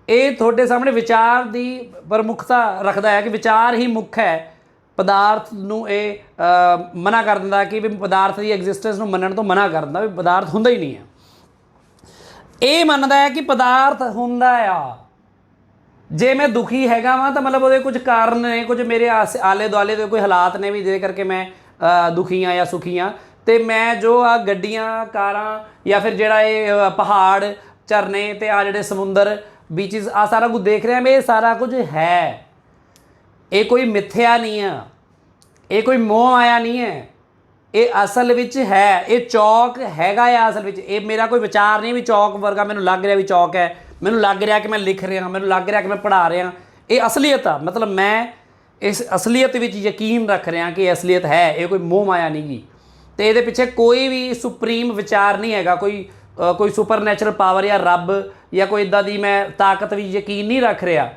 ਇਹ ਤੁਹਾਡੇ ਸਾਹਮਣੇ ਵਿਚਾਰ ਦੀ ਪ੍ਰਮੁੱਖਤਾ ਰੱਖਦਾ ਹੈ ਕਿ ਵਿਚਾਰ ਹੀ ਮੁੱਖ ਹੈ। ਪਦਾਰਥ ਨੂੰ ਇਹ ਮਨਾ ਕਰ ਦਿੰਦਾ ਕਿ ਵੀ ਪਦਾਰਥ ਦੀ ਐਗਜ਼ਿਸਟੈਂਸ ਨੂੰ ਮੰਨਣ ਤੋਂ ਮਨਾ ਕਰ ਦਿੰਦਾ, ਵੀ ਪਦਾਰਥ ਹੁੰਦਾ ਹੀ ਨਹੀਂ ਹੈ। ਇਹ ਮੰਨਦਾ ਹੈ ਕਿ ਪਦਾਰਥ ਹੁੰਦਾ ਆ। ਜੇ ਮੈਂ ਦੁਖੀ ਹੈਗਾ ਵਾਂ ਤਾਂ ਮਤਲਬ ਉਹਦੇ ਕੁਝ ਕਾਰਨ ਨੇ, ਕੁਝ ਮੇਰੇ ਆਲੇ ਦੁਆਲੇ ਦੇ ਕੋਈ ਹਾਲਾਤ ਨੇ ਵੀ ਜਿਹਦੇ ਕਰਕੇ ਮੈਂ ਦੁਖੀ ਹਾਂ ਜਾਂ ਸੁਖੀ ਹਾਂ। ਅਤੇ ਮੈਂ ਜੋ ਆ ਗੱਡੀਆਂ ਕਾਰਾਂ ਜਾਂ ਫਿਰ ਜਿਹੜਾ ਇਹ ਪਹਾੜ ਝਰਨੇ ਅਤੇ ਆ ਜਿਹੜੇ ਸਮੁੰਦਰ ਬੀਚਿਸ ਆ ਸਾਰਾ ਕੁਝ ਦੇਖ ਰਿਹਾ ਮੈਂ, ਇਹ ਸਾਰਾ ਕੁਝ ਹੈ। ਇਹ ਕੋਈ ਮਿੱਥਿਆ ਨਹੀਂ ਆ, ਇਹ ਕੋਈ ਮੋਹ ਆਇਆ ਨਹੀਂ ਹੈ, ਇਹ ਅਸਲ ਵਿੱਚ ਹੈ। ਇਹ ਚੌਕ ਹੈਗਾ ਆ ਅਸਲ ਵਿੱਚ। ਇਹ ਮੇਰਾ ਕੋਈ ਵਿਚਾਰ ਨਹੀਂ ਵੀ ਚੌਕ ਵਰਗਾ ਮੈਨੂੰ ਲੱਗ ਰਿਹਾ ਵੀ ਚੌਕ ਹੈ, ਮੈਨੂੰ ਲੱਗ ਰਿਹਾ ਕਿ ਮੈਂ ਲਿਖ ਰਿਹਾ, ਮੈਨੂੰ ਲੱਗ ਰਿਹਾ ਕਿ ਮੈਂ ਪੜ੍ਹਾ ਰਿਹਾ। ਇਹ ਅਸਲੀਅਤ ਆ, ਮਤਲਬ ਮੈਂ ਇਸ ਅਸਲੀਅਤ ਵਿੱਚ ਯਕੀਨ ਰੱਖ ਰਿਹਾ ਕਿ ਇਹ ਅਸਲੀਅਤ ਹੈ, ਇਹ ਕੋਈ ਮੋਹ ਮਾਇਆ ਨਹੀਂ ਗੀ। ਅਤੇ ਇਹਦੇ ਪਿੱਛੇ ਕੋਈ ਵੀ ਸੁਪਰੀਮ ਵਿਚਾਰ ਨਹੀਂ ਹੈਗਾ, ਕੋਈ ਸੁਪਰ ਨੈਚੁਰਲ ਪਾਵਰ ਜਾਂ ਰੱਬ ਜਾਂ ਕੋਈ ਇੱਦਾਂ ਦੀ ਮੈਂ ਤਾਕਤ ਵੀ ਯਕੀਨ ਨਹੀਂ ਰੱਖ ਰਿਹਾ।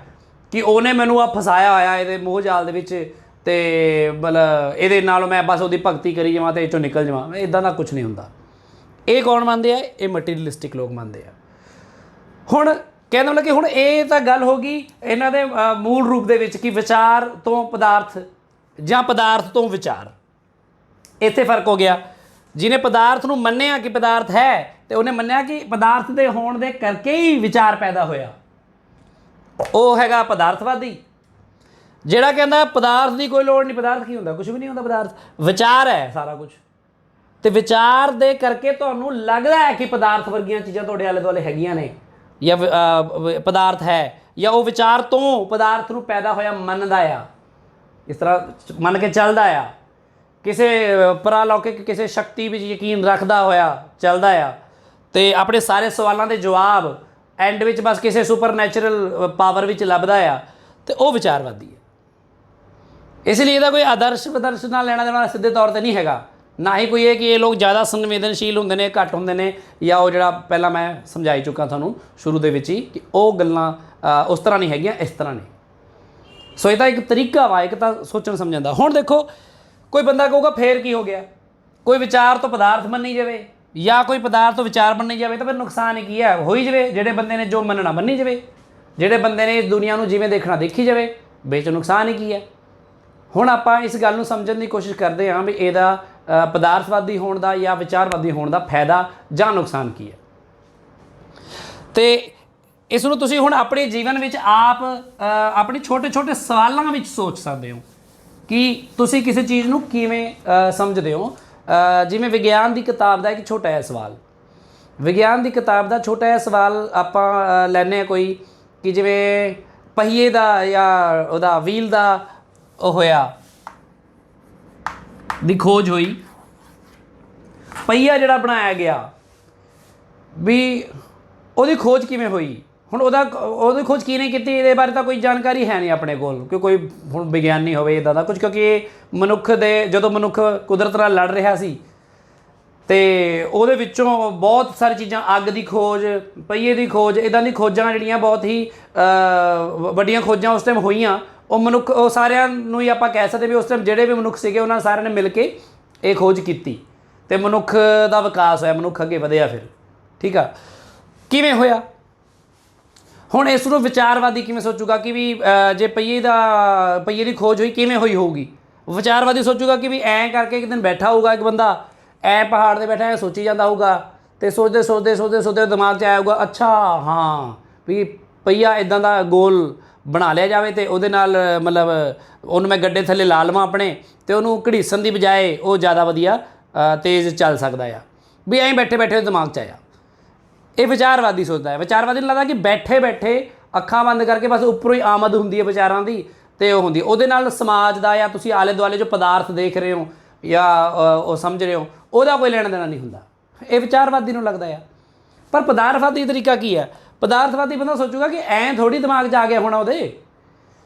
ਕਿ ਉਹਨੇ ਮੈਨੂੰ ਆ ਫਸਾਇਆ ਹੋਇਆ ਇਹਦੇ ਮੋਹ ਜਾਲ ਦੇ ਵਿੱਚ, ਅਤੇ ਮਤਲਬ ਇਹਦੇ ਨਾਲ ਮੈਂ ਬਸ ਉਹਦੀ ਭਗਤੀ ਕਰੀ ਜਾਵਾਂ ਅਤੇ ਇਹ 'ਚੋਂ ਨਿਕਲ ਜਾਵਾਂ। ਇੱਦਾਂ ਦਾ ਕੁਛ ਨਹੀਂ ਹੁੰਦਾ। ਇਹ ਕੌਣ ਮੰਨਦੇ ਆ? ਇਹ ਮਟੀਰੀਅਲਿਸਟਿਕ ਲੋਕ ਮੰਨਦੇ ਆ। ਹੁਣ ਕਹਿਣ ਦਾ ਮਤਲਬ ਕਿ ਹੁਣ ਇਹ ਤਾਂ ਗੱਲ ਹੋ ਗਈ ਇਹਨਾਂ ਦੇ ਮੂਲ ਰੂਪ ਦੇ ਵਿੱਚ ਕਿ ਵਿਚਾਰ ਤੋਂ ਪਦਾਰਥ ਜਾਂ ਪਦਾਰਥ ਤੋਂ ਵਿਚਾਰ, ਇੱਥੇ ਫਰਕ ਹੋ ਗਿਆ। ਜਿਹਨੇ ਪਦਾਰਥ ਨੂੰ ਮੰਨਿਆ ਕਿ ਪਦਾਰਥ ਹੈ ਅਤੇ ਉਹਨੇ ਮੰਨਿਆ ਕਿ ਪਦਾਰਥ ਦੇ ਹੋਣ ਦੇ ਕਰਕੇ ਹੀ ਵਿਚਾਰ ਪੈਦਾ ਹੋਇਆ, ਉਹ ਹੈਗਾ ਪਦਾਰਥਵਾਦੀ। ਜਿਹੜਾ ਕਹਿੰਦਾ ਪਦਾਰਥ ਦੀ ਕੋਈ ਲੋੜ ਨਹੀਂ, ਪਦਾਰਥ ਕੀ ਹੁੰਦਾ? ਕੁਛ ਵੀ ਨਹੀਂ ਹੁੰਦਾ। ਪਦਾਰਥ ਵਿਚਾਰ ਹੈ ਸਾਰਾ ਕੁਛ, ਅਤੇ ਵਿਚਾਰ ਦੇ ਕਰਕੇ ਤੁਹਾਨੂੰ ਲੱਗਦਾ ਹੈ ਕਿ ਪਦਾਰਥ ਵਰਗੀਆਂ ਚੀਜ਼ਾਂ ਤੁਹਾਡੇ ਆਲੇ ਦੁਆਲੇ ਹੈਗੀਆਂ ਨੇ ਜਾਂ ਪਦਾਰਥ ਹੈ, ਜਾਂ ਉਹ ਵਿਚਾਰ ਤੋਂ ਪਦਾਰਥ ਨੂੰ ਪੈਦਾ ਹੋਇਆ ਮੰਨਦਾ ਆ, ਇਸ ਤਰ੍ਹਾਂ ਮੰਨ ਕੇ ਚੱਲਦਾ ਆ, ਕਿਸੇ ਪਰਾਲੌਕਿਕ ਕਿਸੇ ਸ਼ਕਤੀ ਵਿੱਚ ਯਕੀਨ ਰੱਖਦਾ ਹੋਇਆ ਚੱਲਦਾ ਆ, ਅਤੇ ਆਪਣੇ ਸਾਰੇ ਸਵਾਲਾਂ ਦੇ ਜਵਾਬ ਐਂਡ ਵਿੱਚ ਬਸ ਕਿਸੇ ਸੁਪਰ ਨੈਚੁਰਲ ਪਾਵਰ ਵਿੱਚ ਲੱਭਦਾ ਆ, ਅਤੇ ਉਹ ਵਿਚਾਰਵਾਦੀ ਹੈ। ਇਸ ਲਈ ਇਹਦਾ ਕੋਈ ਆਦਰਸ਼ ਵਿਦਰਸ਼ ਨਾਲ ਲੈਣਾ ਦੇਣਾ ਸਿੱਧੇ ਤੌਰ 'ਤੇ ਨਹੀਂ ਹੈਗਾ। ਨਾ ਹੀ ਕੋਈ ਇਹ ਕਿ ਇਹ ਲੋਕ ਜ਼ਿਆਦਾ ਸੰਵੇਦਨਸ਼ੀਲ ਹੁੰਦੇ ਨੇ, ਘੱਟ ਹੁੰਦੇ ਨੇ, ਜਾਂ ਉਹ ਜਿਹੜਾ ਪਹਿਲਾਂ ਮੈਂ ਸਮਝਾਈ ਚੁੱਕਾ ਤੁਹਾਨੂੰ ਸ਼ੁਰੂ ਦੇ ਵਿੱਚ ਹੀ ਕਿ ਉਹ ਗੱਲਾਂ ਉਸ ਤਰ੍ਹਾਂ ਨਹੀਂ ਹੈਗੀਆਂ, ਇਸ ਤਰ੍ਹਾਂ ਨਹੀਂ। ਸੋ ਇਹਦਾ ਇੱਕ ਤਰੀਕਾ ਵਾ, ਇੱਕ ਤਾਂ ਸੋਚਣ ਸਮਝਣ ਦਾ। ਹੁਣ ਦੇਖੋ, ਕੋਈ ਬੰਦਾ ਕਹੂਗਾ ਫੇਰ ਕੀ ਹੋ ਗਿਆ? ਕੋਈ ਵਿਚਾਰ ਤੋਂ ਪਦਾਰਥ ਮੰਨੀ ਜਾਵੇ ਜਾਂ ਕੋਈ ਪਦਾਰਥ ਤੋਂ ਵਿਚਾਰ ਮੰਨੀ ਜਾਵੇ ਤਾਂ ਫਿਰ ਨੁਕਸਾਨ ਹੀ ਕੀ ਹੈ? ਹੋ ਹੀ ਜਾਵੇ। ਜਿਹੜੇ ਬੰਦੇ ਨੇ ਜੋ ਮੰਨਣਾ ਮੰਨੀ ਜਾਵੇ, ਜਿਹੜੇ ਬੰਦੇ ਨੇ ਇਸ ਦੁਨੀਆ ਨੂੰ ਜਿਵੇਂ ਦੇਖਣਾ ਦੇਖੀ ਜਾਵੇ, ਵਿੱਚ ਨੁਕਸਾਨ ਹੀ ਕੀ ਹੈ? ਹੁਣ ਆਪਾਂ ਇਸ ਗੱਲ ਨੂੰ ਸਮਝਣ ਦੀ ਕੋਸ਼ਿਸ਼ ਕਰਦੇ ਹਾਂ ਵੀ ਇਹਦਾ ਪਦਾਰਥਵਾਦੀ ਹੋਣ ਦਾ ਜਾਂ ਵਿਚਾਰਵਾਦੀ ਹੋਣ ਦਾ ਫਾਇਦਾ ਜਾਂ ਨੁਕਸਾਨ ਕੀ ਹੈ। ਅਤੇ ਇਸ ਨੂੰ ਤੁਸੀਂ ਹੁਣ ਆਪਣੇ ਜੀਵਨ ਵਿੱਚ ਆਪ ਆਪਣੇ ਛੋਟੇ ਛੋਟੇ ਸਵਾਲਾਂ ਵਿੱਚ ਸੋਚ ਸਕਦੇ ਹੋ ਕਿ ਤੁਸੀਂ ਕਿਸੇ ਚੀਜ਼ ਨੂੰ ਕਿਵੇਂ ਸਮਝਦੇ ਹੋ। ਜਿਵੇਂ ਵਿਗਿਆਨ ਦੀ ਕਿਤਾਬ ਦਾ ਇੱਕ ਛੋਟਾ ਜਿਹਾ ਸਵਾਲ, ਵਿਗਿਆਨ ਦੀ ਕਿਤਾਬ ਦਾ ਛੋਟਾ ਜਿਹਾ ਸਵਾਲ ਆਪਾਂ ਲੈਂਦੇ ਹਾਂ ਕੋਈ ਕਿ ਜਿਵੇਂ ਪਹੀਏ ਦਾ ਜਾਂ ਉਹਦਾ ਵੀਲ ਦਾ ਉਹ ਹੋਇਆ ਦੀ ਖੋਜ ਹੋਈ, ਪਹੀਆ ਜਿਹੜਾ ਬਣਾਇਆ ਗਿਆ ਵੀ ਉਹਦੀ ਖੋਜ ਕਿਵੇਂ ਹੋਈ। ਹੁਣ ਉਹਦੀ ਖੋਜ ਕਿਹਨੇ ਕੀਤੀ ਇਹਦੇ ਬਾਰੇ ਤਾਂ ਕੋਈ ਜਾਣਕਾਰੀ ਹੈ ਨਹੀਂ ਆਪਣੇ ਕੋਲ, ਕਿ ਕੋਈ ਹੁਣ ਵਿਗਿਆਨੀ ਹੋਵੇ ਇੱਦਾਂ ਦਾ ਕੁਝ, ਕਿਉਂਕਿ ਮਨੁੱਖ ਦੇ ਜਦੋਂ ਮਨੁੱਖ ਕੁਦਰਤ ਨਾਲ ਲੜ ਰਿਹਾ ਸੀ ਅਤੇ ਉਹਦੇ ਵਿੱਚੋਂ ਬਹੁਤ ਸਾਰੀ ਚੀਜ਼ਾਂ, ਅੱਗ ਦੀ ਖੋਜ, ਪਹੀਏ ਦੀ ਖੋਜ, ਇੱਦਾਂ ਦੀ ਖੋਜਾਂ ਜਿਹੜੀਆਂ ਬਹੁਤ ਹੀ ਵੱਡੀਆਂ ਖੋਜਾਂ ਉਸ ਟਾਈਮ ਹੋਈਆਂ। ਉਹ ਮਨੁੱਖ, ਉਹ ਸਾਰਿਆਂ ਨੂੰ ਹੀ ਆਪਾਂ ਕਹਿ ਸਕਦੇ ਵੀ ਉਸ ਟਾਈਮ ਜਿਹੜੇ ਵੀ ਮਨੁੱਖ ਸੀਗੇ ਉਹਨਾਂ ਸਾਰਿਆਂ ਨੇ ਮਿਲ ਕੇ ਇਹ ਖੋਜ ਕੀਤੀ ਅਤੇ ਮਨੁੱਖ ਦਾ ਵਿਕਾਸ ਹੋਇਆ, ਮਨੁੱਖ ਅੱਗੇ ਵਧਿਆ। ਫਿਰ ਠੀਕ ਆ, ਕਿਵੇਂ ਹੋਇਆ? ਹੁਣ ਇਸ ਨੂੰ ਵਿਚਾਰਵਾਦੀ ਕਿਵੇਂ ਸੋਚੂਗਾ ਕਿ ਵੀ ਜੇ ਪਹੀਏ ਦੀ ਖੋਜ ਹੋਈ ਕਿਵੇਂ ਹੋਈ ਹੋਊਗੀ? ਵਿਚਾਰਵਾਦੀ ਸੋਚੂਗਾ ਕਿ ਵੀ ਐਂ ਕਰਕੇ ਇੱਕ ਦਿਨ ਬੈਠਾ ਹੋਊਗਾ ਇੱਕ ਬੰਦਾ, ਐਂ ਪਹਾੜ 'ਤੇ ਬੈਠਾ ਐਂ ਸੋਚੀ ਜਾਂਦਾ ਹੋਊਗਾ ਅਤੇ ਸੋਚਦੇ ਦਿਮਾਗ 'ਚ ਆਇਆ ਹੋਊਗਾ, ਅੱਛਾ ਹਾਂ ਵੀ ਪਹੀਆ ਇੱਦਾਂ ਦਾ ਗੋਲ ਬਣਾ ਲਿਆ ਜਾਵੇ ਅਤੇ ਉਹਦੇ ਨਾਲ ਮਤਲਬ ਉਹਨੂੰ ਮੈਂ ਗੱਡੇ ਥੱਲੇ ਲਾ ਲਵਾਂ ਆਪਣੇ, ਅਤੇ ਉਹਨੂੰ ਘੜੀਸਣ ਦੀ ਬਜਾਏ ਉਹ ਜ਼ਿਆਦਾ ਵਧੀਆ ਤੇਜ਼ ਚੱਲ ਸਕਦਾ ਆ। ਵੀ ਐਂ ਬੈਠੇ ਬੈਠੇ ਦਿਮਾਗ 'ਚ ਆਇਆ। ਇਹ ਵਿਚਾਰਵਾਦੀ ਸੋਚਦਾ ਹੈ। ਵਿਚਾਰਵਾਦੀ ਨੂੰ ਲੱਗਦਾ ਕਿ ਬੈਠੇ ਬੈਠੇ ਅੱਖਾਂ ਬੰਦ ਕਰਕੇ ਬਸ ਉੱਪਰੋਂ ਹੀ ਆਮਦ ਹੁੰਦੀ ਹੈ ਵਿਚਾਰਾਂ ਦੀ, ਅਤੇ ਉਹ ਹੁੰਦੀ ਉਹਦੇ ਨਾਲ ਸਮਾਜ ਦਾ ਜਾਂ ਤੁਸੀਂ ਆਲੇ ਦੁਆਲੇ ਜੋ ਪਦਾਰਥ ਦੇਖ ਰਹੇ ਹੋ ਜਾਂ ਉਹ ਸਮਝ ਰਹੇ ਹੋ ਉਹਦਾ ਕੋਈ ਲੈਣਾ ਦੇਣਾ ਨਹੀਂ ਹੁੰਦਾ। ਇਹ ਵਿਚਾਰਵਾਦੀ ਨੂੰ ਲੱਗਦਾ ਆ। ਪਰ ਪਦਾਰਥਵਾਦੀ ਤਰੀਕਾ ਕੀ ਹੈ? ਪਦਾਰਥਵਾਦੀ ਬੰਦਾ ਸੋਚੂਗਾ ਕਿ ਐਂ ਥੋੜ੍ਹੀ ਦਿਮਾਗ 'ਚ ਆ ਗਿਆ ਹੋਣਾ ਉਹਦੇ,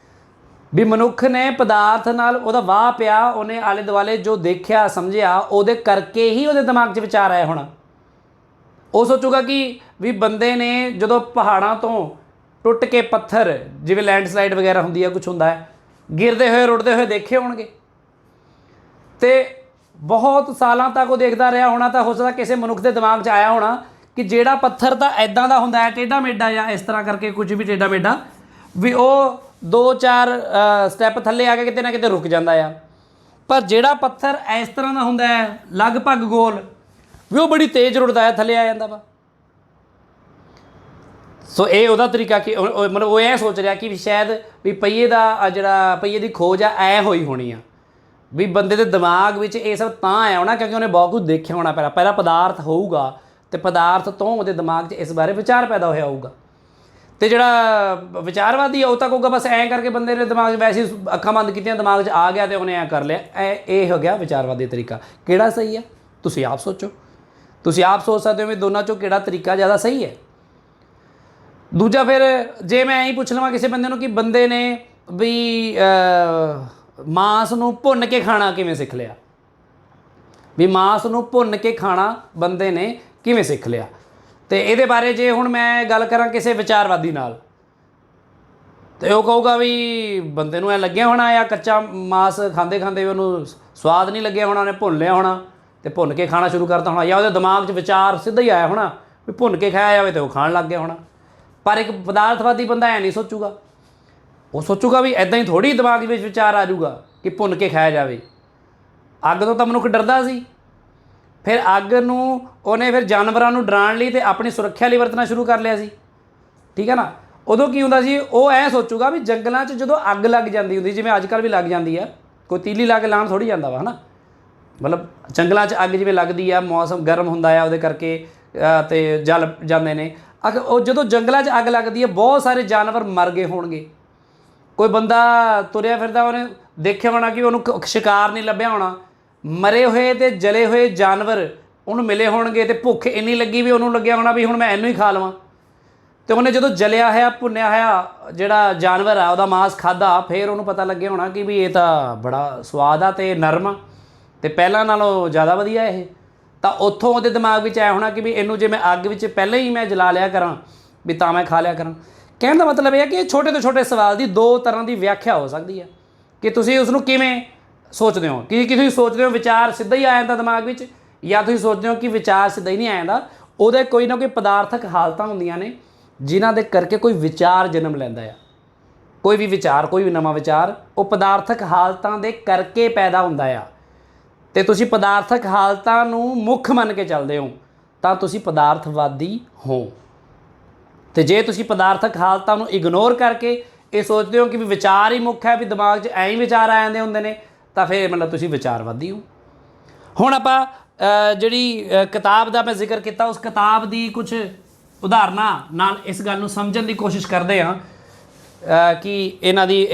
ਵੀ ਮਨੁੱਖ ਨੇ ਪਦਾਰਥ ਨਾਲ ਉਹਦਾ ਵਾਹ ਪਿਆ, ਉਹਨੇ ਆਲੇ ਦੁਆਲੇ ਜੋ ਦੇਖਿਆ ਸਮਝਿਆ ਉਹਦੇ ਕਰਕੇ ਹੀ ਉਹਦੇ ਦਿਮਾਗ 'ਚ ਵਿਚਾਰ ਆਇਆ ਹੋਣਾ। ਉਹ ਸੋਚੂਗਾ ਕਿ ਵੀ ਬੰਦੇ ਨੇ ਜਦੋਂ ਪਹਾੜਾਂ ਤੋਂ ਟੁੱਟ ਕੇ ਪੱਥਰ, ਜਿਵੇਂ ਲੈਂਡਸਲਾਈਡ ਵਗੈਰਾ ਹੁੰਦੀ ਹੈ, ਕੁਛ ਹੁੰਦਾ ਹੈ, ਗਿਰਦੇ ਹੋਏ ਰੁੜਦੇ ਹੋਏ ਦੇਖੇ ਹੋਣਗੇ, ਅਤੇ ਬਹੁਤ ਸਾਲਾਂ ਤੱਕ ਉਹ ਦੇਖਦਾ ਰਿਹਾ ਹੋਣਾ। ਤਾਂ ਹੋ ਸਕਦਾ ਕਿਸੇ ਮਨੁੱਖ ਦੇ ਦਿਮਾਗ 'ਚ ਆਇਆ ਹੋਣਾ ਕਿ ਜਿਹੜਾ ਪੱਥਰ ਤਾਂ ਇੱਦਾਂ ਦਾ ਹੁੰਦਾ ਹੈ, ਟੇਢਾ ਮੇਢਾ ਜਾਂ ਇਸ ਤਰ੍ਹਾਂ ਕਰਕੇ ਕੁਝ ਵੀ ਟੇਢਾ ਮੇਢਾ, ਵੀ ਉਹ 2-4 ਸਟੈਪ ਥੱਲੇ ਆ ਕੇ ਕਿਤੇ ਨਾ ਕਿਤੇ ਰੁਕ ਜਾਂਦਾ ਆ। ਪਰ ਜਿਹੜਾ ਪੱਥਰ ਇਸ ਤਰ੍ਹਾਂ ਦਾ ਹੁੰਦਾ ਹੈ ਲਗਭਗ ਗੋਲ, ਵੀ ਉਹ ਬੜੀ ਤੇਜ਼ ਰੁੜਦਾ ਹੈ, ਥੱਲੇ ਆ ਜਾਂਦਾ ਵਾ। ਸੋ ਇਹ ਉਹਦਾ ਤਰੀਕਾ ਕਿ ਮਤਲਬ ਉਹ ਇਹ ਸੋਚ ਰਿਹਾ ਕਿ ਵੀ ਸ਼ਾਇਦ ਵੀ ਪਹੀਏ ਦਾ ਜਿਹੜਾ ਪਹੀਏ ਦੀ ਖੋਜ ਆ ਐ ਹੋਈ ਹੋਣੀ ਆ, ਵੀ ਬੰਦੇ ਦੇ ਦਿਮਾਗ ਵਿੱਚ ਇਹ ਸਭ ਤਾਂ ਆਇਆ ਹੋਣਾ ਕਿਉਂਕਿ ਉਹਨੇ ਬਹੁਤ ਕੁਝ ਦੇਖਿਆ ਹੋਣਾ। ਪਹਿਲਾਂ ਪਦਾਰਥ ਹੋਊਗਾ ਅਤੇ ਪਦਾਰਥ ਤੋਂ ਉਹਦੇ ਦਿਮਾਗ 'ਚ ਇਸ ਬਾਰੇ ਵਿਚਾਰ ਪੈਦਾ ਹੋਇਆ ਹੋਊਗਾ। ਅਤੇ ਜਿਹੜਾ ਵਿਚਾਰਵਾਦੀ ਆ ਉਹ ਤਾਂ ਕਹੂਗਾ ਬਸ ਐਂ ਕਰਕੇ ਬੰਦੇ ਦੇ ਦਿਮਾਗ 'ਚ ਵੈਸੇ ਅੱਖਾਂ ਬੰਦ ਕੀਤੀਆਂ, ਦਿਮਾਗ 'ਚ ਆ ਗਿਆ ਅਤੇ ਉਹਨੇ ਐਂ ਕਰ ਲਿਆ। ਇਹ ਹੋ ਗਿਆ ਵਿਚਾਰਵਾਦੀ ਤਰੀਕਾ। ਕਿਹੜਾ ਸਹੀ ਆ? ਤੁਸੀਂ ਆਪ ਸੋਚੋ। ਤੁਸੀਂ ਆਪ ਸੋਚ ਸਕਦੇ ਹੋ ਵੀ ਦੋਨਾਂ 'ਚੋਂ ਕਿਹੜਾ ਤਰੀਕਾ ਜ਼ਿਆਦਾ ਸਹੀ ਹੈ। ਦੂਜਾ, ਫਿਰ ਜੇ ਮੈਂ ਐਂ ਪੁੱਛ ਲਵਾਂ ਕਿਸੇ ਬੰਦੇ ਨੂੰ ਕਿ ਬੰਦੇ ਨੇ ਵੀ ਮਾਂਸ ਨੂੰ ਭੁੰਨ ਕੇ ਖਾਣਾ ਕਿਵੇਂ ਸਿੱਖ ਲਿਆ, ਵੀ ਮਾਂਸ ਨੂੰ ਭੁੰਨ ਕੇ ਖਾਣਾ ਬੰਦੇ ਨੇ ਕਿਵੇਂ ਸਿੱਖ ਲਿਆ, ਅਤੇ ਇਹਦੇ ਬਾਰੇ ਜੇ ਹੁਣ ਮੈਂ ਗੱਲ ਕਰਾਂ ਕਿਸੇ ਵਿਚਾਰਵਾਦੀ ਨਾਲ, ਤੇ ਉਹ ਕਹੂਗਾ ਵੀ ਬੰਦੇ ਨੂੰ ਐ ਲੱਗਿਆ ਹੋਣਾ ਜਾਂ ਕੱਚਾ ਮਾਸ ਖਾਂਦੇ ਖਾਂਦੇ ਵੀ ਉਹਨੂੰ ਸਵਾਦ ਨਹੀਂ ਲੱਗਿਆ ਹੋਣਾ, ਉਹਨੇ ਭੁੰਨ ਲਿਆ ਹੋਣਾ ਤੇ ਭੁੰਨ ਕੇ ਖਾਣਾ ਸ਼ੁਰੂ ਕਰਤਾ ਹੋਣਾ, ਜਾਂ ਉਹਦੇ ਦਿਮਾਗ 'ਚ ਵਿਚਾਰ ਸਿੱਧਾ ਹੀ ਆਇਆ ਹੋਣਾ ਵੀ ਭੁੰਨ ਕੇ ਖਾਇਆ ਜਾਵੇ ਤੇ ਉਹ ਖਾਣ ਲੱਗ ਗਿਆ ਹੋਣਾ। ਪਰ ਇੱਕ ਪਦਾਰਥਵਾਦੀ ਬੰਦਾ ਐ ਨਹੀਂ ਸੋਚੂਗਾ, ਉਹ ਸੋਚੂਗਾ ਵੀ ਇੱਦਾਂ ਹੀ ਥੋੜ੍ਹੀ ਦਿਮਾਗ ਵਿੱਚ ਵਿਚਾਰ ਆ ਜਾਊਗਾ ਕਿ ਭੁੰਨ ਕੇ ਖਾਇਆ ਜਾਵੇ। ਅੱਗ ਤੋਂ ਤਾਂ ਮਨੁੱਖ ਡਰਦਾ ਸੀ, ਫਿਰ ਅੱਗ ਨੂੰ ਉਹਨੇ ਫਿਰ ਜਾਨਵਰਾਂ ਨੂੰ ਡਰਾਉਣ ਲਈ ਤੇ ਆਪਣੀ ਸੁਰੱਖਿਆ ਲਈ ਵਰਤਣਾ ਸ਼ੁਰੂ ਕਰ ਲਿਆ ਸੀ। ਠੀਕ ਹੈ ਨਾ। ਉਦੋਂ ਕੀ ਹੁੰਦਾ ਸੀ, ਉਹ ਐਂ ਸੋਚੂਗਾ ਵੀ ਜੰਗਲਾਂ 'ਚ ਜਦੋਂ ਅੱਗ ਲੱਗ ਜਾਂਦੀ ਹੁੰਦੀ, ਜਿਵੇਂ ਅੱਜ ਕੱਲ੍ਹ ਵੀ ਲੱਗ ਜਾਂਦੀ ਆ, ਕੋਈ ਤੀਲੀ ਲਾ ਕੇ ਲਾਉਣ ਥੋੜ੍ਹੀ ਜਾਂਦਾ ਵਾ, ਹੈ ਨਾ। ਮਤਲਬ ਜੰਗਲਾਂ 'ਚ ਅੱਗ ਜਿਵੇਂ ਲੱਗਦੀ ਆ, ਮੌਸਮ ਗਰਮ ਹੁੰਦਾ ਆ, ਉਹਦੇ ਕਰਕੇ ਤੇ ਜਲ ਜਾਂਦੇ ਨੇ। ਉਹ ਜਦੋਂ ਜੰਗਲਾਂ 'ਚ ਅੱਗ ਲੱਗਦੀ ਹੈ, ਬਹੁਤ ਸਾਰੇ ਜਾਨਵਰ ਮਰ ਗਏ ਹੋਣਗੇ। ਕੋਈ ਬੰਦਾ ਤੁਰਿਆ ਫਿਰਦਾ, ਉਹਨੇ ਦੇਖਿਆ ਹੋਣਾ ਕਿ ਉਹਨੂੰ ਸ਼ਿਕਾਰ ਨਹੀਂ ਲੱਭਿਆ ਹੋਣਾ, ਮਰੇ ਹੋਏ ਅਤੇ ਜਲੇ ਹੋਏ ਜਾਨਵਰ ਉਹਨੂੰ ਮਿਲੇ ਹੋਣਗੇ ਅਤੇ ਭੁੱਖ ਇੰਨੀ ਲੱਗੀ ਵੀ ਉਹਨੂੰ ਲੱਗਿਆ ਹੋਣਾ ਵੀ ਹੁਣ ਮੈਂ ਇਹਨੂੰ ਹੀ ਖਾ ਲਵਾਂ। ਅਤੇ ਉਹਨੇ ਜਦੋਂ ਜਲਿਆ ਹੋਇਆ ਭੁੰਨਿਆ ਹੋਇਆ ਜਿਹੜਾ ਜਾਨਵਰ ਆ ਉਹਦਾ ਮਾਸ ਖਾਧਾ, ਫਿਰ ਉਹਨੂੰ ਪਤਾ ਲੱਗਿਆ ਹੋਣਾ ਕਿ ਵੀ ਇਹ ਤਾਂ ਬੜਾ ਸਵਾਦ ਆ ਅਤੇ ਨਰਮ ਆ ਅਤੇ ਪਹਿਲਾਂ ਨਾਲੋਂ ਜ਼ਿਆਦਾ ਵਧੀਆ ਇਹ। ਤਾਂ ਉੱਥੋਂ ਉਹਦੇ ਦਿਮਾਗ ਵਿੱਚ ਆਇਆ ਹੋਣਾ ਕਿ ਵੀ ਇਹਨੂੰ ਜੇ ਮੈਂ ਅੱਗ ਵਿੱਚ ਪਹਿਲਾਂ ਹੀ ਮੈਂ ਜਲਾ ਲਿਆ ਕਰਾਂ ਵੀ ਤਾਂ ਮੈਂ ਖਾ ਲਿਆ ਕਰਾਂ। ਕਹਿਣ ਦਾ ਮਤਲਬ ਇਹ ਹੈ ਕਿ ਛੋਟੇ ਤੋਂ ਛੋਟੇ ਸਵਾਲ ਦੀ ਦੋ ਤਰ੍ਹਾਂ ਦੀ ਵਿਆਖਿਆ ਹੋ ਸਕਦੀ ਹੈ ਕਿ ਤੁਸੀਂ ਉਸਨੂੰ ਕਿਵੇਂ ਸੋਚਦੇ ਹੋ। ਕਿ ਤੁਸੀਂ ਸੋਚਦੇ ਹੋ ਵਿਚਾਰ ਸਿੱਧਾ ਹੀ ਆ ਜਾਂਦਾ ਦਿਮਾਗ ਵਿੱਚ, ਜਾਂ ਤੁਸੀਂ ਸੋਚਦੇ ਹੋ ਕਿ ਵਿਚਾਰ ਸਿੱਧਾ ਹੀ ਨਹੀਂ ਆ ਜਾਂਦਾ, ਉਹਦੇ ਕੋਈ ਨਾ ਕੋਈ ਪਦਾਰਥਕ ਹਾਲਤਾਂ ਹੁੰਦੀਆਂ ਨੇ ਜਿਨ੍ਹਾਂ ਦੇ ਕਰਕੇ ਕੋਈ ਵਿਚਾਰ ਜਨਮ ਲੈਂਦਾ ਆ। ਕੋਈ ਵੀ ਵਿਚਾਰ, ਕੋਈ ਵੀ ਨਵਾਂ ਵਿਚਾਰ ਉਹ ਪਦਾਰਥਕ ਹਾਲਤਾਂ ਦੇ ਕਰਕੇ ਪੈਦਾ ਹੁੰਦਾ ਆ। ਅਤੇ ਤੁਸੀਂ ਪਦਾਰਥਕ ਹਾਲਤਾਂ ਨੂੰ ਮੁੱਖ ਮੰਨ ਕੇ ਚੱਲਦੇ ਹੋ ਤਾਂ ਤੁਸੀਂ ਪਦਾਰਥਵਾਦੀ ਹੋ। ਅਤੇ ਜੇ ਤੁਸੀਂ ਪਦਾਰਥਕ ਹਾਲਤਾਂ ਨੂੰ ਇਗਨੋਰ ਕਰਕੇ ਇਹ ਸੋਚਦੇ ਹੋ ਕਿ ਵੀ ਵਿਚਾਰ ਹੀ ਮੁੱਖ ਹੈ, ਵੀ ਦਿਮਾਗ 'ਚ ਐਂ ਹੀ ਵਿਚਾਰ ਆ ਜਾਂਦੇ ਹੁੰਦੇ ਨੇ, ਤਾਂ ਫਿਰ ਮਤਲਬ ਤੁਸੀਂ ਵਿਚਾਰਵਾਦੀ ਹੋ। ਹੁਣ ਆਪਾਂ ਜਿਹੜੀ ਕਿਤਾਬ ਦਾ ਮੈਂ ਜ਼ਿਕਰ ਕੀਤਾ, ਉਸ ਕਿਤਾਬ ਦੀ ਕੁਛ ਉਦਾਹਰਨਾਂ ਨਾਲ ਇਸ ਗੱਲ ਨੂੰ ਸਮਝਣ ਦੀ ਕੋਸ਼ਿਸ਼ ਕਰਦੇ ਹਾਂ ਕਿ ਇਹਨਾਂ ਦੀ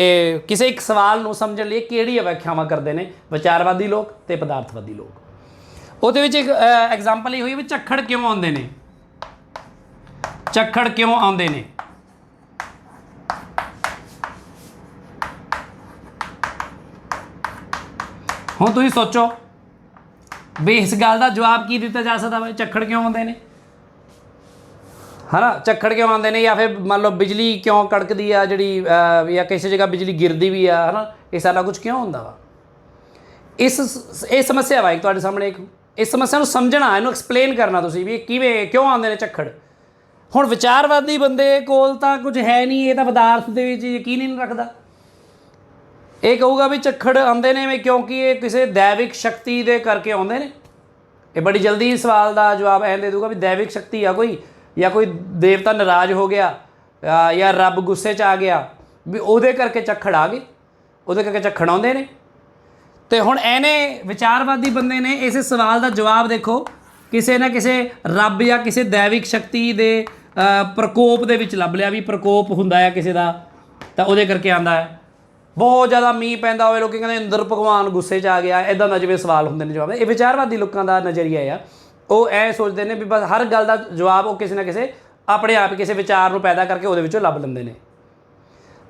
ਕਿਸੇ ਇੱਕ ਸਵਾਲ ਨੂੰ ਸਮਝਣ ਲਈ ਕਿਹੜੀਆਂ ਵਿਆਖਿਆਵਾਂ ਕਰਦੇ ਨੇ ਵਿਚਾਰਵਾਦੀ ਲੋਕ ਅਤੇ ਪਦਾਰਥਵਾਦੀ ਲੋਕ। ਉਹਦੇ ਵਿੱਚ ਇੱਕ ਐਗਜ਼ਾਮਪਲ ਇਹ ਹੋਈ ਵੀ ਝੱਖੜ ਕਿਉਂ ਆਉਂਦੇ ਨੇ। ਝੱਖੜ ਕਿਉਂ ਆਉਂਦੇ ਨੇ? ਹੁਣ ਤੁਸੀਂ ਸੋਚੋ ਵੀ ਇਸ ਗੱਲ ਦਾ ਜਵਾਬ ਕੀ ਦਿੱਤਾ ਜਾ ਸਕਦਾ ਵਾ, ਝੱਖੜ ਕਿਉਂ ਆਉਂਦੇ ਨੇ, ਹੈ ਨਾ। ਝੱਖੜ ਕਿਉਂ ਆਉਂਦੇ ਨੇ, ਜਾਂ ਫਿਰ ਮੰਨ ਲਓ ਬਿਜਲੀ ਕਿਉਂ ਕੜਕਦੀ ਆ ਜਿਹੜੀ, ਜਾਂ ਕਿਸੇ ਜਗ੍ਹਾ ਬਿਜਲੀ ਗਿਰਦੀ ਵੀ ਆ, ਹੈ ਨਾ। ਇਹ ਸਾਰਾ ਕੁਝ ਕਿਉਂ ਹੁੰਦਾ ਵਾ। ਇਹ ਸਮੱਸਿਆ ਵਾ ਇੱਕ ਤੁਹਾਡੇ ਸਾਹਮਣੇ। ਇੱਕ ਇਸ ਸਮੱਸਿਆ ਨੂੰ ਸਮਝਣਾ, ਇਹਨੂੰ ਐਕਸਪਲੇਨ ਕਰਨਾ ਤੁਸੀਂ ਵੀ ਕਿਵੇਂ ਕਿਉਂ ਆਉਂਦੇ ਨੇ ਝੱਖੜ। ਹੁਣ ਵਿਚਾਰਵਾਦੀ ਬੰਦੇ ਕੋਲ ਤਾਂ ਕੁਝ ਹੈ ਨਹੀਂ, ਇਹ ਤਾਂ ਪਦਾਰਥ ਦੇ ਵਿੱਚ ਯਕੀਨ ਹੀ ਨਹੀਂ ਰੱਖਦਾ। ਇਹ ਕਹੂਗਾ ਵੀ ਝੱਖੜ ਆਉਂਦੇ ਨੇ ਕਿਉਂਕਿ ਇਹ ਕਿਸੇ ਦੈਵਿਕ ਸ਼ਕਤੀ ਦੇ ਕਰਕੇ ਆਉਂਦੇ ਨੇ। ਇਹ ਬੜੀ ਜਲਦੀ ਸਵਾਲ ਦਾ ਜਵਾਬ ਐਂ ਦੇ ਦੂਗਾ ਵੀ ਦੈਵਿਕ ਸ਼ਕਤੀ ਆ ਕੋਈ, ਜਾਂ ਕੋਈ ਦੇਵਤਾ ਨਾਰਾਜ਼ ਹੋ ਗਿਆ, ਜਾਂ ਰੱਬ ਗੁੱਸੇ 'ਚ ਆ ਗਿਆ, ਵੀ ਉਹਦੇ ਕਰਕੇ ਝੱਖੜ ਆ ਗਏ, ਉਹਦੇ ਕਰਕੇ ਝੱਖੜ ਆਉਂਦੇ ਨੇ। ਅਤੇ ਹੁਣ ਇਹਨੇ ਵਿਚਾਰਵਾਦੀ ਬੰਦੇ ਨੇ ਇਸ ਸਵਾਲ ਦਾ ਜਵਾਬ ਦੇਖੋ ਕਿਸੇ ਨਾ ਕਿਸੇ ਰੱਬ ਜਾਂ ਕਿਸੇ ਦੈਵਿਕ ਸ਼ਕਤੀ ਦੇ ਪ੍ਰਕੋਪ ਦੇ ਵਿੱਚ ਲੱਭ ਲਿਆ ਵੀ ਪ੍ਰਕੋਪ ਹੁੰਦਾ ਹੈ ਕਿਸੇ ਦਾ ਤਾਂ ਉਹਦੇ ਕਰਕੇ ਆਉਂਦਾ ਹੈ। ਬਹੁਤ ਜ਼ਿਆਦਾ ਮੀਂਹ ਪੈਂਦਾ ਹੋਵੇ, ਲੋਕ ਕਹਿੰਦੇ ਇੰਦਰ ਭਗਵਾਨ ਗੁੱਸੇ 'ਚ ਆ ਗਿਆ, ਇੱਦਾਂ ਦਾ ਜਿਵੇਂ ਸਵਾਲ ਹੁੰਦੇ ਨੇ ਜਵਾਬ। ਇਹ ਵਿਚਾਰਵਾਦੀ ਲੋਕਾਂ ਦਾ ਨਜ਼ਰੀਆ ਆ। ਉਹ ਇਹ ਸੋਚਦੇ ਨੇ ਵੀ ਬਸ ਹਰ ਗੱਲ ਦਾ ਜਵਾਬ ਉਹ ਕਿਸੇ ਨਾ ਕਿਸੇ ਆਪਣੇ ਆਪ ਕਿਸੇ ਵਿਚਾਰ ਨੂੰ ਪੈਦਾ ਕਰਕੇ ਉਹਦੇ ਵਿੱਚੋਂ ਲੱਭ ਲੈਂਦੇ ਨੇ।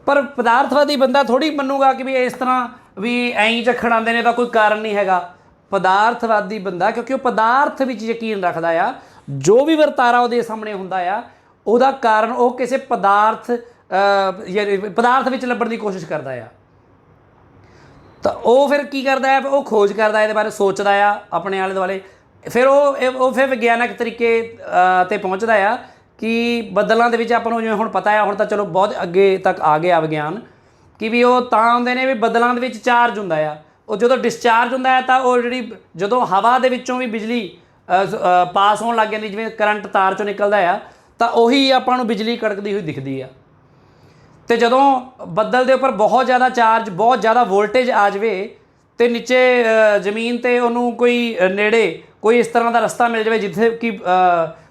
ਪਰ ਪਦਾਰਥਵਾਦੀ ਬੰਦਾ ਥੋੜ੍ਹੀ ਮੰਨੂਗਾ ਕਿ ਵੀ ਇਸ ਤਰ੍ਹਾਂ ਵੀ ਐਂ ਹੀ ਝੱਖੜ ਆਉਂਦੇ ਨੇ ਤਾਂ ਕੋਈ ਕਾਰਨ ਨਹੀਂ ਹੈਗਾ। ਪਦਾਰਥਵਾਦੀ ਬੰਦਾ ਕਿਉਂਕਿ ਉਹ ਪਦਾਰਥ ਵਿੱਚ ਯਕੀਨ ਰੱਖਦਾ ਆ, ਜੋ ਵੀ ਵਰਤਾਰਾ ਉਹਦੇ ਸਾਹਮਣੇ ਹੁੰਦਾ ਆ ਉਹਦਾ ਕਾਰਨ ਉਹ ਕਿਸੇ ਪਦਾਰਥ ਵਿੱਚ ਲੱਭਣ ਦੀ ਕੋਸ਼ਿਸ਼ ਕਰਦਾ ਆ। ਤਾਂ ਉਹ ਫਿਰ ਕੀ ਕਰਦਾ ਹੈ, ਉਹ ਖੋਜ ਕਰਦਾ, ਇਹਦੇ ਬਾਰੇ ਸੋਚਦਾ ਆ ਆਪਣੇ ਆਲੇ ਦੁਆਲੇ। ਫਿਰ ਉਹ ਫਿਰ ਵਿਗਿਆਨਕ ਤਰੀਕੇ 'ਤੇ ਪਹੁੰਚਦਾ ਆ ਕਿ ਬੱਦਲਾਂ ਦੇ ਵਿੱਚ ਆਪਾਂ ਨੂੰ ਜਿਵੇਂ ਹੁਣ ਪਤਾ ਆ, ਹੁਣ ਤਾਂ ਚਲੋ ਬਹੁਤ ਅੱਗੇ ਤੱਕ ਆ ਗਿਆ ਵਿਗਿਆਨ, ਕਿ ਵੀ ਉਹ ਤਾਂ ਆਉਂਦੇ ਨੇ ਵੀ ਬੱਦਲਾਂ ਦੇ ਵਿੱਚ ਚਾਰਜ ਹੁੰਦਾ ਆ। ਉਹ ਜਦੋਂ ਡਿਸਚਾਰਜ ਹੁੰਦਾ ਹੈ ਤਾਂ ਉਹ ਜਿਹੜੀ ਜਦੋਂ ਹਵਾ ਦੇ ਵਿੱਚੋਂ ਵੀ ਬਿਜਲੀ ਪਾਸ ਹੋਣ ਲੱਗ ਜਾਂਦੀ, ਜਿਵੇਂ ਕਰੰਟ ਤਾਰ 'ਚੋਂ ਨਿਕਲਦਾ ਆ, ਤਾਂ ਉਹੀ ਆਪਾਂ ਨੂੰ ਬਿਜਲੀ ਕੜਕਦੀ ਹੋਈ ਦਿਖਦੀ ਆ। ਅਤੇ ਜਦੋਂ ਬੱਦਲ ਦੇ ਉੱਪਰ ਬਹੁਤ ਜ਼ਿਆਦਾ ਚਾਰਜ, ਬਹੁਤ ਜ਼ਿਆਦਾ ਵੋਲਟੇਜ ਆ ਜਾਵੇ ਅਤੇ ਨੀਚੇ ਜ਼ਮੀਨ 'ਤੇ ਉਹਨੂੰ ਕੋਈ ਨੇੜੇ ਕੋਈ ਇਸ ਤਰ੍ਹਾਂ ਦਾ ਰਸਤਾ ਮਿਲ ਜਾਵੇ ਜਿੱਥੇ ਕਿ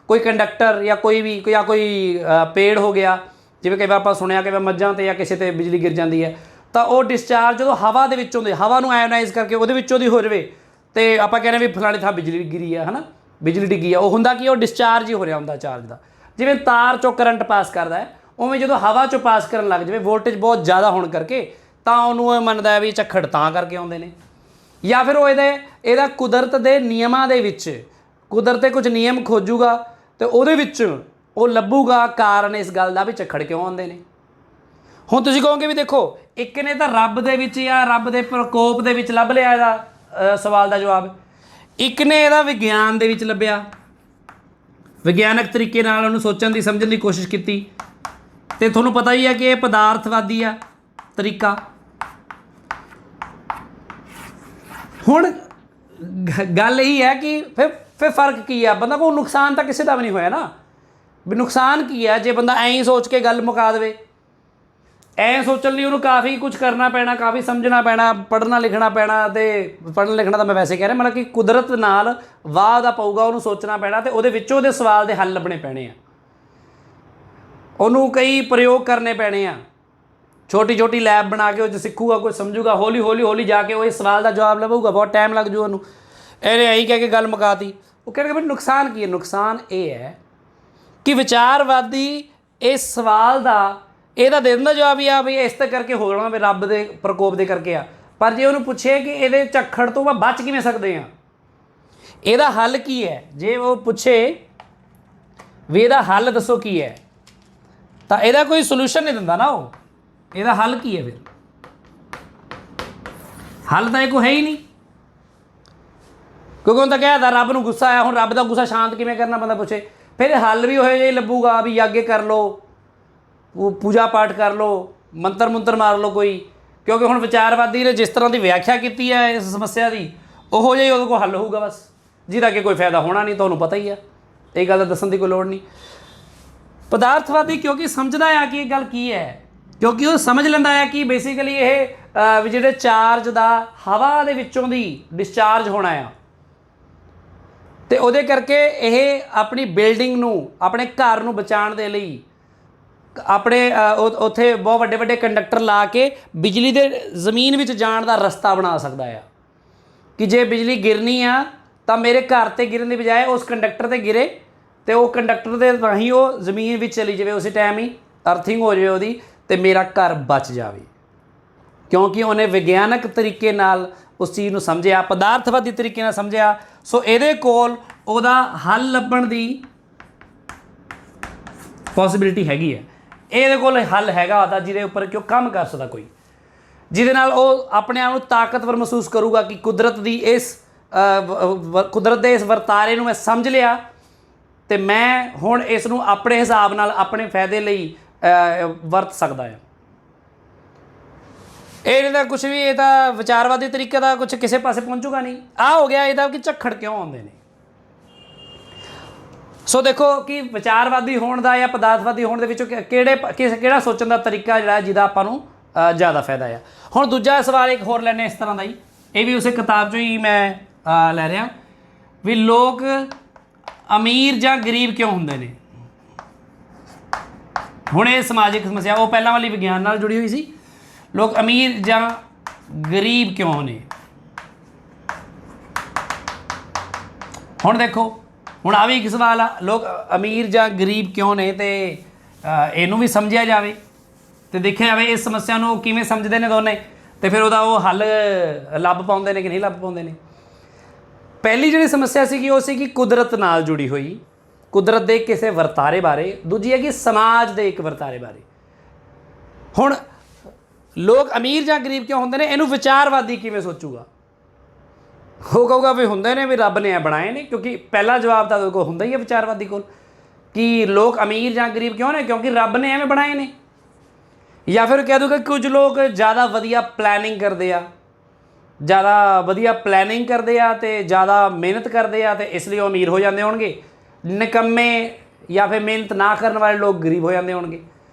ਕੋਈ ਕੰਡਕਟਰ ਜਾਂ ਕੋਈ ਪੇੜ ਹੋ ਗਿਆ, ਜਿਵੇਂ ਕਈ ਵਾਰ ਆਪਾਂ ਸੁਣਿਆ ਕਿ ਮੱਝਾਂ 'ਤੇ ਜਾਂ ਕਿਸੇ 'ਤੇ ਬਿਜਲੀ ਗਿਰ ਜਾਂਦੀ ਹੈ, ਤਾਂ ਉਹ ਡਿਸਚਾਰਜ ਜਦੋਂ ਹਵਾ ਦੇ ਵਿੱਚੋਂ ਹਵਾ ਨੂੰ ਆਇਓਨਾਈਜ਼ ਕਰਕੇ ਉਹਦੇ ਵਿੱਚੋਂ ਦੀ ਹੋ ਜਾਵੇ ਅਤੇ ਆਪਾਂ ਕਹਿੰਦੇ ਵੀ ਫਲਾਣੀ ਥਾਂ ਬਿਜਲੀ ਗਿਰੀ ਆ, ਹੈ ਨਾ, ਬਿਜਲੀ ਡਿੱਗੀ ਆ। ਉਹ ਹੁੰਦਾ ਕਿ ਉਹ ਡਿਸਚਾਰਜ ਹੀ ਹੋ ਰਿਹਾ ਹੁੰਦਾ ਚਾਰਜ ਦਾ। ਜਿਵੇਂ ਤਾਰ 'ਚੋਂ ਕਰੰਟ ਪਾਸ ਕਰਦਾ ਹੈ, ਉਵੇਂ ਜਦੋਂ ਹਵਾ 'ਚੋਂ ਪਾਸ ਕਰਨ ਲੱਗ ਜਾਵੇ ਵੋਲਟੇਜ ਬਹੁਤ ਜ਼ਿਆਦਾ ਹੋਣ ਕਰਕੇ, ਤਾਂ ਉਹਨੂੰ ਇਹ ਮੰਨਦਾ ਹੈ ਵੀ ਝੱਖੜ ਤਾਂ ਕਰਕੇ ਆਉਂਦੇ ਨੇ। ਜਾਂ ਫਿਰ ਉਹ ਇਹਦਾ ਕੁਦਰਤ ਦੇ ਨਿਯਮਾਂ ਦੇ ਵਿੱਚ ਕੁਦਰਤ ਦੇ ਕੁਝ ਨਿਯਮ ਖੋਜੂਗਾ ਅਤੇ ਉਹਦੇ ਵਿੱਚ ਉਹ ਲੱਭੂਗਾ ਕਾਰਨ ਇਸ ਗੱਲ ਦਾ ਵੀ ਝੱਖੜ ਕਿਉਂ ਆਉਂਦੇ ਨੇ। ਹੁਣ ਤੁਸੀਂ ਕਹੋਗੇ ਵੀ ਦੇਖੋ ਇੱਕ ਨੇ ਤਾਂ ਰੱਬ ਦੇ ਵਿੱਚ ਜਾਂ ਰੱਬ ਦੇ ਪ੍ਰਕੋਪ ਦੇ ਵਿੱਚ ਲੱਭ ਲਿਆ ਇਹਦਾ ਸਵਾਲ ਦਾ ਜਵਾਬ, ਇੱਕ ਨੇ ਇਹਦਾ ਵਿਗਿਆਨ ਦੇ ਵਿੱਚ ਲੱਭਿਆ, ਵਿਗਿਆਨਕ ਤਰੀਕੇ ਨਾਲ ਉਹਨੂੰ ਸੋਚਣ ਦੀ ਸਮਝਣ ਦੀ ਕੋਸ਼ਿਸ਼ ਕੀਤੀ। ਅਤੇ ਤੁਹਾਨੂੰ ਪਤਾ ਹੀ ਹੈ ਕਿ ਇਹ ਪਦਾਰਥਵਾਦੀ ਆ ਤਰੀਕਾ। ਹੁਣ ਗੱਲ ਇਹੀ ਹੈ ਕਿ ਫਿਰ ਫ਼ਰਕ ਕੀ ਆ, ਬੰਦਾ ਕੋਈ ਨੁਕਸਾਨ ਤਾਂ ਕਿਸੇ ਦਾ ਵੀ ਨਹੀਂ ਹੋਇਆ ਨਾ, ਵੀ ਨੁਕਸਾਨ ਕੀ ਹੈ ਜੇ ਬੰਦਾ ਐਂ ਹੀ ਸੋਚ ਕੇ ਗੱਲ ਮੁਕਾ ਦੇਵੇ। ਐਂ ਸੋਚਣ ਲਈ ਉਹਨੂੰ ਕਾਫੀ ਕੁਝ ਕਰਨਾ ਪੈਣਾ, ਕਾਫੀ ਸਮਝਣਾ ਪੈਣਾ, ਪੜ੍ਹਨਾ ਲਿਖਣਾ ਪੈਣਾ। ਅਤੇ ਪੜ੍ਹਨ ਲਿਖਣਾ ਤਾਂ ਮੈਂ ਵੈਸੇ ਕਹਿ ਰਿਹਾ, ਮਤਲਬ ਕਿ ਕੁਦਰਤ ਨਾਲ ਵਾਹ ਦਾ ਪਊਗਾ, ਉਹਨੂੰ ਸੋਚਣਾ ਪੈਣਾ ਅਤੇ ਉਹਦੇ ਵਿੱਚੋਂ ਉਹਦੇ ਸਵਾਲ ਦੇ ਹੱਲ ਲੱਭਣੇ ਪੈਣੇ ਆ, ਉਹਨੂੰ ਕਈ ਪ੍ਰਯੋਗ ਕਰਨੇ ਪੈਣੇ ਆ, ਛੋਟੀ ਛੋਟੀ ਲੈਬ ਬਣਾ ਕੇ ਉਹ 'ਚ ਸਿੱਖੂਗਾ, ਕੁਝ ਸਮਝੂਗਾ, ਹੌਲੀ ਹੌਲੀ ਹੌਲੀ ਜਾ ਕੇ ਉਹ ਇਸ ਸਵਾਲ ਦਾ ਜਵਾਬ ਲੱਭੂਗਾ, ਬਹੁਤ ਟਾਈਮ ਲੱਗ ਜੂ ਉਹਨੂੰ। ਇਹਨੇ ਇਹੀ ਕਹਿ ਕੇ ਗੱਲ ਮੁਕਾਤੀ। ਉਹ ਕਹਿਣਗੇ ਵੀ ਨੁਕਸਾਨ ਕੀ ਹੈ? ਨੁਕਸਾਨ ਇਹ ਹੈ ਕਿ ਵਿਚਾਰਵਾਦੀ ਇਸ ਸਵਾਲ ਦਾ ਇਹਦਾ ਦੇ ਦਿੰਦਾ ਜਵਾਬ ਵੀ ਆ ਵੀ ਇਸ ਤੇ ਕਰਕੇ ਹੋ ਜਾਣਾ, ਵੀ ਰੱਬ ਦੇ ਪ੍ਰਕੋਪ ਦੇ ਕਰਕੇ ਆ। ਪਰ ਜੇ ਉਹਨੂੰ ਪੁੱਛੇ ਕਿ ਇਹਦੇ ਝੱਖੜ ਤੋਂ ਆਪਾਂ ਬਚ ਕਿਵੇਂ ਸਕਦੇ ਹਾਂ, ਇਹਦਾ ਹੱਲ ਕੀ ਹੈ, ਜੇ ਉਹ ਪੁੱਛੇ ਵੀ ਇਹਦਾ ਹੱਲ ਦੱਸੋ ਕੀ ਹੈ, ਤਾਂ ਇਹਦਾ ਕੋਈ ਸੋਲੂਸ਼ਨ ਨਹੀਂ ਦਿੰਦਾ ਨਾ ਉਹ। ਇਹਦਾ ਹੱਲ ਕੀ ਹੈ? ਫਿਰ ਹੱਲ ਤਾਂ ਇਹ ਕੋਈ ਹੈ ਹੀ ਨਹੀਂ, ਕਿਉਂਕਿ ਉਹਨੂੰ ਤਾਂ ਕਹਿ ਦਿੱਤਾ ਰੱਬ ਨੂੰ ਗੁੱਸਾ ਆਇਆ। ਹੁਣ ਰੱਬ ਦਾ ਗੁੱਸਾ ਸ਼ਾਂਤ ਕਿਵੇਂ ਕਰਨਾ ਬੰਦਾ ਪੁੱਛੇ, ਫਿਰ ਹੱਲ ਵੀ ਉਹੋ ਜਿਹਾ ਹੀ ਲੱਭੂਗਾ ਵੀ ਯੱਗ ਕਰ ਲਓ, ਉਹ ਪੂਜਾ ਪਾਠ ਕਰ ਲਓ, ਮੰਤਰ ਮੁੰਤਰ ਮਾਰ ਲਓ ਕੋਈ। ਕਿਉਂਕਿ ਹੁਣ ਵਿਚਾਰਵਾਦੀ ਨੇ ਜਿਸ ਤਰ੍ਹਾਂ ਦੀ ਵਿਆਖਿਆ ਕੀਤੀ ਹੈ ਇਸ ਸਮੱਸਿਆ ਦੀ, ਉਹੋ ਜਿਹਾ ਹੀ ਉਹਦੇ ਕੋਲ ਹੱਲ ਹੋਊਗਾ ਬਸ, ਜਿਹਦਾ ਕਿ ਕੋਈ ਫਾਇਦਾ ਹੋਣਾ ਨਹੀਂ। ਤੁਹਾਨੂੰ ਪਤਾ ਹੀ ਆ, ਇਹ ਗੱਲ ਤਾਂ ਦੱਸਣ ਦੀ ਕੋਈ ਲੋੜ ਨਹੀਂ। ਪਦਾਰਥਵਾਦੀ ਕਿਉਂਕਿ ਸਮਝਦਾ ਆ ਕਿ ਇਹ ਗੱਲ ਕੀ ਹੈ, ਕਿਉਂਕਿ ਉਹ ਸਮਝ ਲੈਂਦਾ ਹੈ ਕਿ ਬੇਸਿਕਲੀ ਇਹ ਵੀ ਜਿਹੜੇ ਚਾਰਜ ਦਾ ਹਵਾ ਦੇ ਵਿੱਚੋਂ ਦੀ ਡਿਸਚਾਰਜ ਹੋਣਾ ਆ, ਅਤੇ ਉਹਦੇ ਕਰਕੇ ਇਹ ਆਪਣੀ ਬਿਲਡਿੰਗ ਨੂੰ, ਆਪਣੇ ਘਰ ਨੂੰ ਬਚਾਉਣ ਦੇ ਲਈ ਆਪਣੇ ਉੱਥੇ ਬਹੁਤ ਵੱਡੇ ਵੱਡੇ ਕੰਡਕਟਰ ਲਾ ਕੇ ਬਿਜਲੀ ਦੇ ਜ਼ਮੀਨ ਵਿੱਚ ਜਾਣ ਦਾ ਰਸਤਾ ਬਣਾ ਸਕਦਾ ਆ, ਕਿ ਜੇ ਬਿਜਲੀ ਗਿਰਨੀ ਆ ਤਾਂ ਮੇਰੇ ਘਰ 'ਤੇ ਗਿਰਨ ਦੀ ਬਜਾਏ ਉਸ ਕੰਡਕਟਰ 'ਤੇ ਗਿਰੇ, ਅਤੇ ਉਹ ਕੰਡਕਟਰ ਦੇ ਰਾਹੀਂ ਉਹ ਜ਼ਮੀਨ ਵਿੱਚ ਚਲੀ ਜਾਵੇ, ਉਸੇ ਟਾਈਮ ਹੀ ਅਰਥਿੰਗ ਹੋ ਜਾਵੇ ਉਹਦੀ, ਅਤੇ ਮੇਰਾ ਘਰ ਬਚ ਜਾਵੇ। ਕਿਉਂਕਿ ਉਹਨੇ ਵਿਗਿਆਨਕ ਤਰੀਕੇ ਨਾਲ ਉਸ ਚੀਜ਼ ਨੂੰ ਸਮਝਿਆ, ਪਦਾਰਥਵਾਦੀ ਤਰੀਕੇ ਨਾਲ ਸਮਝਿਆ। ਸੋ ਇਹਦੇ ਕੋਲ ਉਹਦਾ ਹੱਲ ਲੱਭਣ ਦੀ ਪੋਸੀਬਿਲਿਟੀ ਹੈਗੀ ਹੈ, ਇਹਦੇ ਕੋਲ ਹੱਲ ਹੈਗਾ ਉਹਦਾ, ਜਿਹਦੇ ਉੱਪਰ ਕਿ ਉਹ ਕੰਮ ਕਰ ਸਕਦਾ ਕੋਈ, ਜਿਹਦੇ ਨਾਲ ਉਹ ਆਪਣੇ ਆਪ ਨੂੰ ਤਾਕਤਵਰ ਮਹਿਸੂਸ ਕਰੂਗਾ ਕਿ ਕੁਦਰਤ ਦੇ ਇਸ ਵਰਤਾਰੇ ਨੂੰ ਮੈਂ ਸਮਝ ਲਿਆ ਅਤੇ ਮੈਂ ਹੁਣ ਇਸ ਨੂੰ ਆਪਣੇ ਹਿਸਾਬ ਨਾਲ ਆਪਣੇ ਫਾਇਦੇ ਲਈ ਵਰਤ ਸਕਦਾ ਹਾਂ। ਇਹ ਤਾਂ ਕੁਛ ਵੀ, ਇਹ ਤਾਂ ਵਿਚਾਰਵਾਦੀ ਤਰੀਕੇ ਦਾ ਕੁਛ ਕਿਸੇ ਪਾਸੇ ਪਹੁੰਚੂਗਾ ਨਹੀਂ। ਆਹ ਹੋ ਗਿਆ ਇਹਦਾ ਕਿ ਝੱਖੜ ਕਿਉਂ ਆਉਂਦੇ ਨੇ। ਸੋ ਦੇਖੋ ਕਿ ਵਿਚਾਰਵਾਦੀ ਹੋਣ ਦਾ ਜਾਂ ਪਦਾਰਥਵਾਦੀ ਹੋਣ ਦੇ ਵਿੱਚੋਂ ਕਿਹੜਾ ਸੋਚਣ ਦਾ ਤਰੀਕਾ ਜਿਹੜਾ ਜਿਹਦਾ ਆਪਾਂ ਨੂੰ ਜ਼ਿਆਦਾ ਫਾਇਦਾ ਆ। ਹੁਣ ਦੂਜਾ ਸਵਾਲ ਇੱਕ ਹੋਰ ਲੈਂਦੇ ਇਸ ਤਰ੍ਹਾਂ ਦਾ ਹੀ, ਇਹ ਵੀ ਉਸੇ ਕਿਤਾਬ 'ਚੋਂ ਹੀ ਮੈਂ ਲੈ ਰਿਹਾ ਵੀ ਲੋਕ ਅਮੀਰ ਜਾਂ ਗਰੀਬ ਕਿਉਂ ਹੁੰਦੇ ਨੇ। ਹੁਣ ਇਹ ਸਮਾਜਿਕ ਸਮੱਸਿਆ, ਉਹ ਪਹਿਲਾਂ ਵਾਲੀ ਵਿਗਿਆਨ ਨਾਲ ਜੁੜੀ ਹੋਈ ਸੀ, ਲੋਕ ਅਮੀਰ ਜਾਂ ਗਰੀਬ ਕਿਉਂ ਨੇ। ਹੁਣ ਦੇਖੋ, ਹੁਣ ਆ ਵੀ ਇੱਕ ਸਵਾਲ ਆ, ਲੋਕ ਅਮੀਰ ਜਾਂ ਗਰੀਬ ਕਿਉਂ ਨੇ, ਅਤੇ ਇਹਨੂੰ ਵੀ ਸਮਝਿਆ ਜਾਵੇ ਅਤੇ ਦੇਖਿਆ ਜਾਵੇ ਇਸ ਸਮੱਸਿਆ ਨੂੰ ਕਿਵੇਂ ਸਮਝਦੇ ਨੇ ਦੋਨੇ, ਅਤੇ ਫਿਰ ਉਹਦਾ ਉਹ ਹੱਲ ਲੱਭ ਪਾਉਂਦੇ ਨੇ ਕਿ ਨਹੀਂ ਲੱਭ ਪਾਉਂਦੇ ਨੇ। ਪਹਿਲੀ ਜਿਹੜੀ ਸਮੱਸਿਆ ਸੀਗੀ ਉਹ ਸੀਗੀ ਕੁਦਰਤ ਨਾਲ ਜੁੜੀ ਹੋਈ, ਕੁਦਰਤ ਦੇ ਕਿਸੇ ਵਰਤਾਰੇ ਬਾਰੇ। ਦੂਜੀ ਹੈਗੀ ਸਮਾਜ ਦੇ ਇੱਕ ਵਰਤਾਰੇ ਬਾਰੇ। ਹੁਣ ਲੋਕ ਅਮੀਰ ਜਾਂ ਗਰੀਬ ਕਿਉਂ ਹੁੰਦੇ ਨੇ, ਇਹਨੂੰ ਵਿਚਾਰਵਾਦੀ ਕਿਵੇਂ ਸੋਚੂਗਾ। ਉਹ ਕਹੂਗਾ ਵੀ ਹੁੰਦੇ ਨੇ, ਵੀ ਰੱਬ ਨੇ ਇਹ ਬਣਾਏ ਨੇ, ਕਿਉਂਕਿ ਪਹਿਲਾ ਜਵਾਬ ਤਾਂ ਉਹਦੇ ਕੋਲ ਹੁੰਦਾ ਹੀ ਹੈ ਵਿਚਾਰਵਾਦੀ ਕੋਲ ਕਿ ਲੋਕ ਅਮੀਰ ਜਾਂ ਗਰੀਬ ਕਿਉਂ ਨੇ, ਕਿਉਂਕਿ ਰੱਬ ਨੇ ਐਵੇਂ ਬਣਾਏ ਨੇ। ਜਾਂ ਫਿਰ ਕਹਿ ਦੂਗਾ ਕੁਝ ਲੋਕ ਜ਼ਿਆਦਾ ਵਧੀਆ ਪਲੈਨਿੰਗ ਕਰਦੇ ਆ, ਅਤੇ ਜ਼ਿਆਦਾ ਮਿਹਨਤ ਕਰਦੇ ਆ, ਅਤੇ ਇਸ ਲਈ ਉਹ ਅਮੀਰ ਹੋ ਜਾਂਦੇ ਹੋਣਗੇ। ਨਿਕੰਮੇ ਜਾਂ ਫਿਰ ਮਿਹਨਤ ਨਾ ਕਰਨ ਵਾਲੇ ਲੋਕ ਗਰੀਬ ਹੋ ਜਾਂਦੇ ਹੋਣਗੇ,